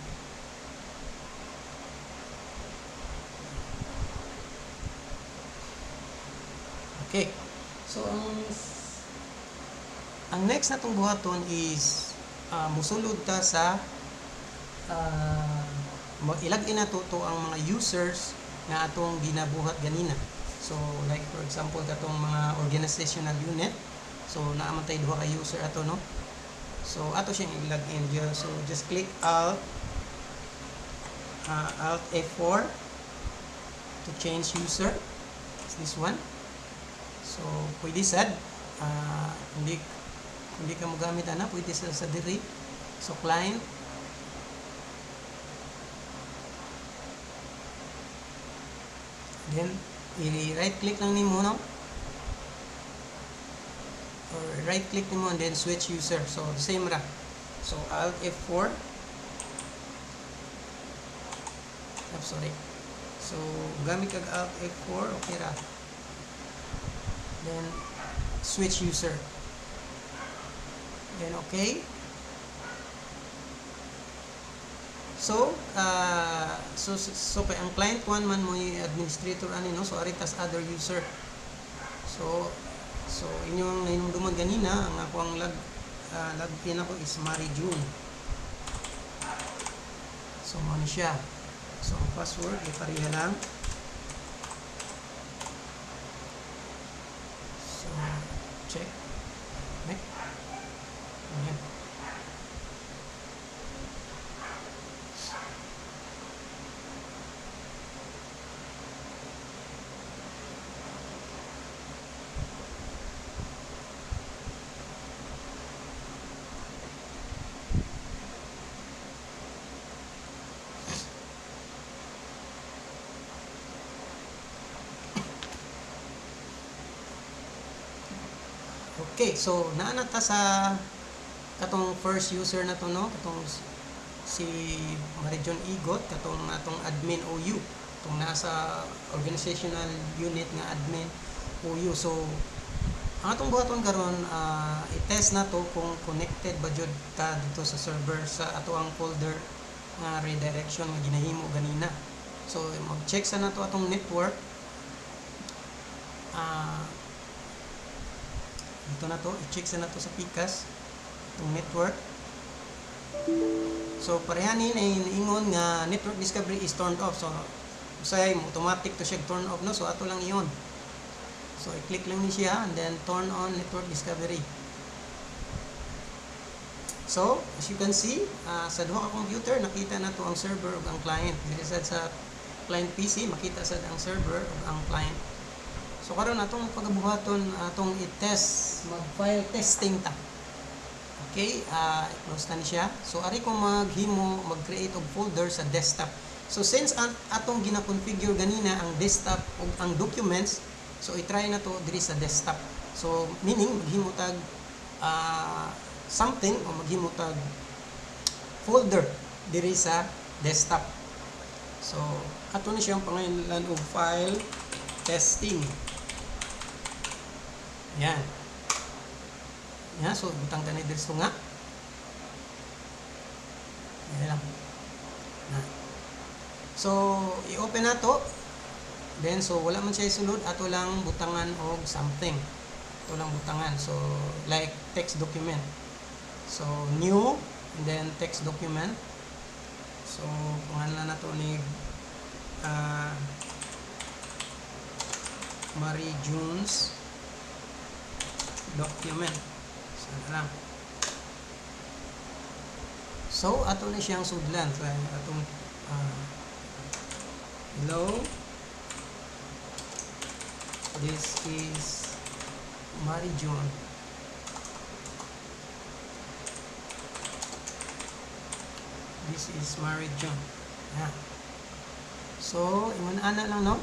Okay. So ang next na tong buhaton is musulod ta sa ilagin na to ang mga users na atong ginabuhat ganina. So like for example katong mga organizational unit, so naaman tay duha ka user ato no. So ato siyang i-login diyo. So just click Alt F4 to change user. It's this one. So pwede sad hindi ka mo gamit ana, pwede sa diri. So client, then i-right click lang nimo no, or right click nimo and then switch user. So the same ra. So Alt F4. Sorry. So gamit kag Alt F4 okay ra. Then switch user. Then okay. So kay ang client 1 man mo administrator ani no, so aritas other user. So inyong nahinumduman ganina ang ako ang login ako is Mary June. So mo ni siya. So ang password ay pareha lang. So check. Next. Ayan. Okay, so naana ta sa katong first user na to, no, katong si Marijon Igot, katong atong admin OU, katong nasa organizational unit nga admin OU. So ang atong buhaton karon, i-test na to kung connected ba jud ta dito sa server sa ato ang folder nga redirection nga ginahimo ganina. So mag-check sa nato atong network. Dito na to, i-check sa nato sa PCAS itong network. So parehanin ay ingon nga network discovery is turned off. So usay automatic to siya turn off, no. So ato lang iyon. So i-click lang ni siya and then turn on network discovery. So as you can see, sa duha ka computer nakita na to ang server ug ang client. Diri sa client PC makita sad ang server ug ang client. So karon atong pagabuhaton atong i-test, mag-file testing ta. Okay, i-close na ni siya. So ari ko mag-create og folder sa desktop. So since atong gina-configure ganina ang desktop ug ang documents, so i-try na to diri sa desktop. So meaning maghimo tag something o maghimo tag folder diri sa desktop. So ato ni siyang pangalan og file testing. Yan. Yan, so butang tanay diri nga. Yan lang. So i-open na to. Then so wala man siya isulod, ato lang butangan og something. Ato lang butangan. So like text document. So new and then text document. So pangalan na to ni Marijon's document. Sana lang. So ato na siyang sudlan. So atong hello, this is Marijon. This is Marijon. Yeah. So ingon ana lang, no.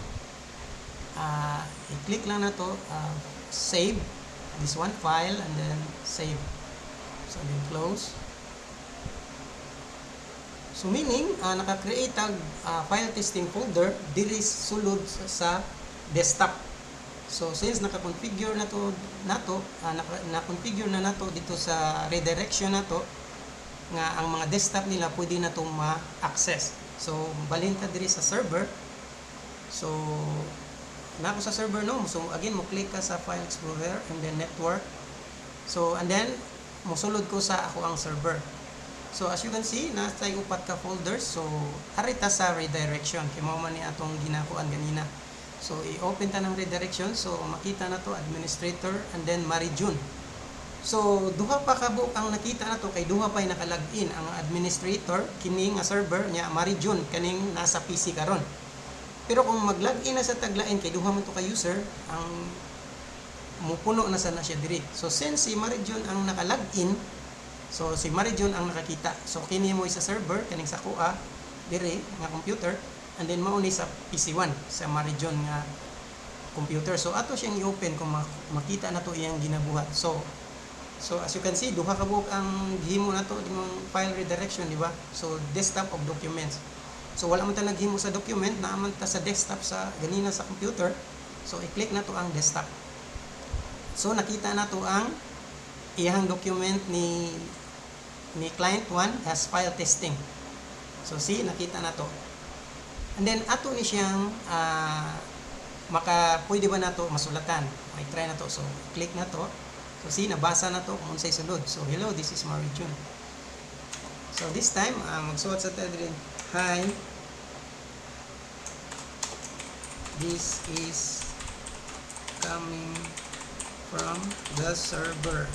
I-click lang na to, save this one file and then save. So then close. So meaning naka-create tag file testing folder diri sulod sa desktop. So since naka-configure na to na-configure na nato dito sa redirection na to nga ang mga desktop nila pwede na tong ma-access. So balhin ta diri sa server. So na ako sa server, no. So again mo click ka sa file explorer and then network. So and then mosulod ko sa ako ang server. So as you can see, nasa upat ka folders. So arita sa redirection kay mao man ni atong ginakuan ganina. So i-open ta ng redirection. So makita na to administrator and then Marijon. So duha pa ka buok ang nakita na to kay duha pa naka-login ang administrator kini nga server nya Marijon kaning nasa PC karon. Pero kung mag-login na sa taglain kay duha man to ka user, ang mupuno na sana siya diri. So since si Marijon ang naka-login, so si Marijon ang nakakita. So kini mo sa server kaning sa kuha diri nga computer and then mao ni sa PC1 sa Marijon nga computer. So ato siyang i-open kung makita na to iyang ginabuhat. So as you can see, duha ka buok ang gihimo na to dimong file redirection, di ba? So desktop of documents. So wala man ta naghimo sa document, naaman ta sa desktop sa ganina sa computer. So i-click na to ang desktop. So nakita na to ang iyang document ni client 1 as file testing. So see, nakita na to. And then ato ni siyang pwede ba na to masulatan? I try na to. So click na to. So see, nabasa na to kung unsay sulod. So hello, this is Marijon. So this time magsuot sa tadrin. Hi, this is coming from the server.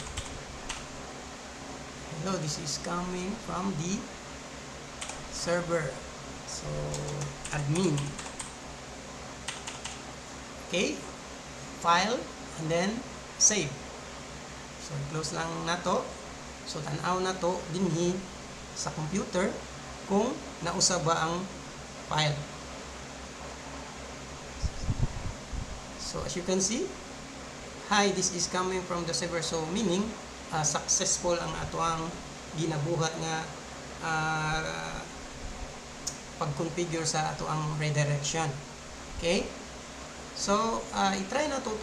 Hello, this is coming from the server. So admin. Okay, file and then save. So close lang na to. So tanaw na to dinhi sa computer kung nausa ba ang file. So as you can see, hi, this is coming from the server. So meaning successful ang atoang ginabuhat nga pag-configure sa atoang redirection. Okay? So i-try na to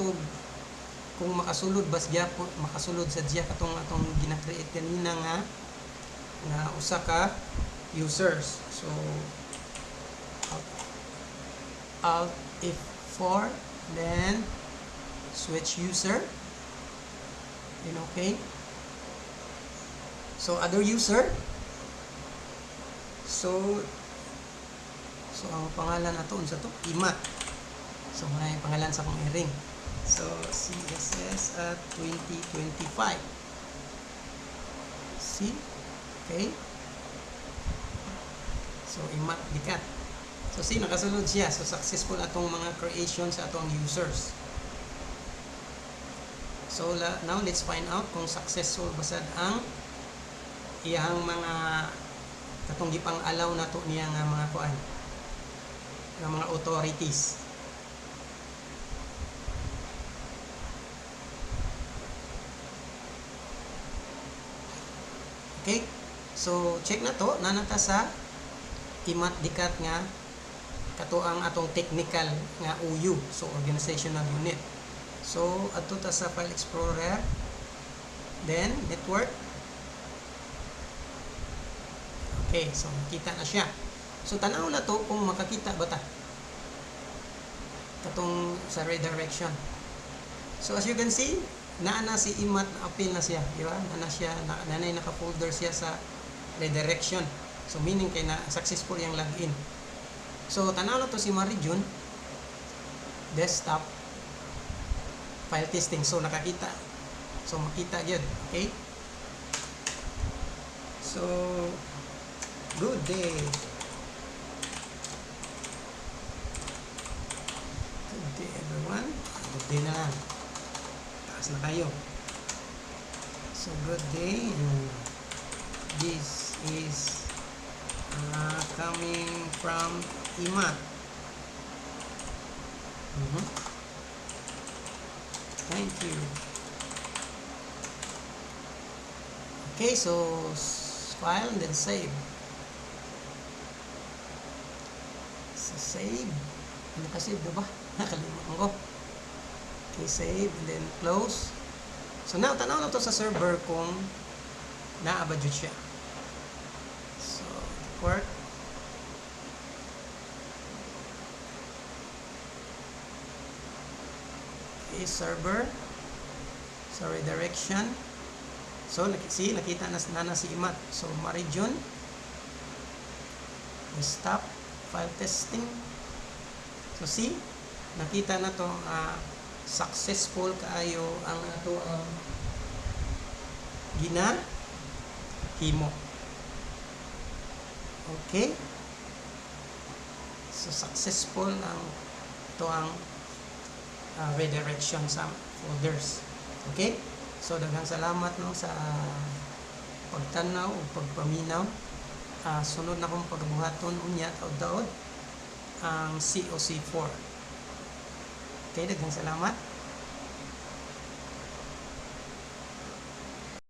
kung makasulod ba siya, makasulod sa diya katong atong gina-create kanina nga usa ka users. So Alt F4, then switch user, then okay. So other user, so ang pangalan nato unsa to, Imat. So may pangalan sa akong i-ring. So CSS at 2025. See? Okay. So Imat Dikat. So see, nakasulod siya. So successful atong mga creation sa atong users. So now let's find out kung successful basad ang iyang mga katong gipang-allow nato niya nga mga kuan, nga mga authorities. Okay? So check na to, nanata sa Imat Dikat nga kato ang atong technical nga OU, so organizational unit. So adto ta sa file explorer, then network. Okay, so makita na siya. So tanaw na to kung makakita ba ta katong sa redirection. So as you can see, naana si Imat, appeal na siya, di ba? Nanay naka-folder siya sa redirection. So meaning kay na successful yung login. So tanaw na to si Marijon, desktop, file testing. So nakakita. So makita gyud, okay? So good day. Good day everyone. Good day na lang. Taas na kayo. So good day. This is coming from Imat. Thank you. Okay, so file and then save. So save. Nakasave na ba? Nakalimutan ko. Okay, save and then close. So now, tanaw na to sa server kung naabadjud siya. So, work. Okay, server. So, redirection. So, see, nakita na si Imat. So, Marijon. Stop. File testing. So, see, nakita na to successful kaayo ang ato ang ginahimo. Okay? So, successful ang ito ang redirection sa folders. Okay? So, daghang salamat no sa pagtanaw o pagpaminaw. Sunod na kong pagbuhaton unya taod-taod ang COC4. Okay, daghang salamat.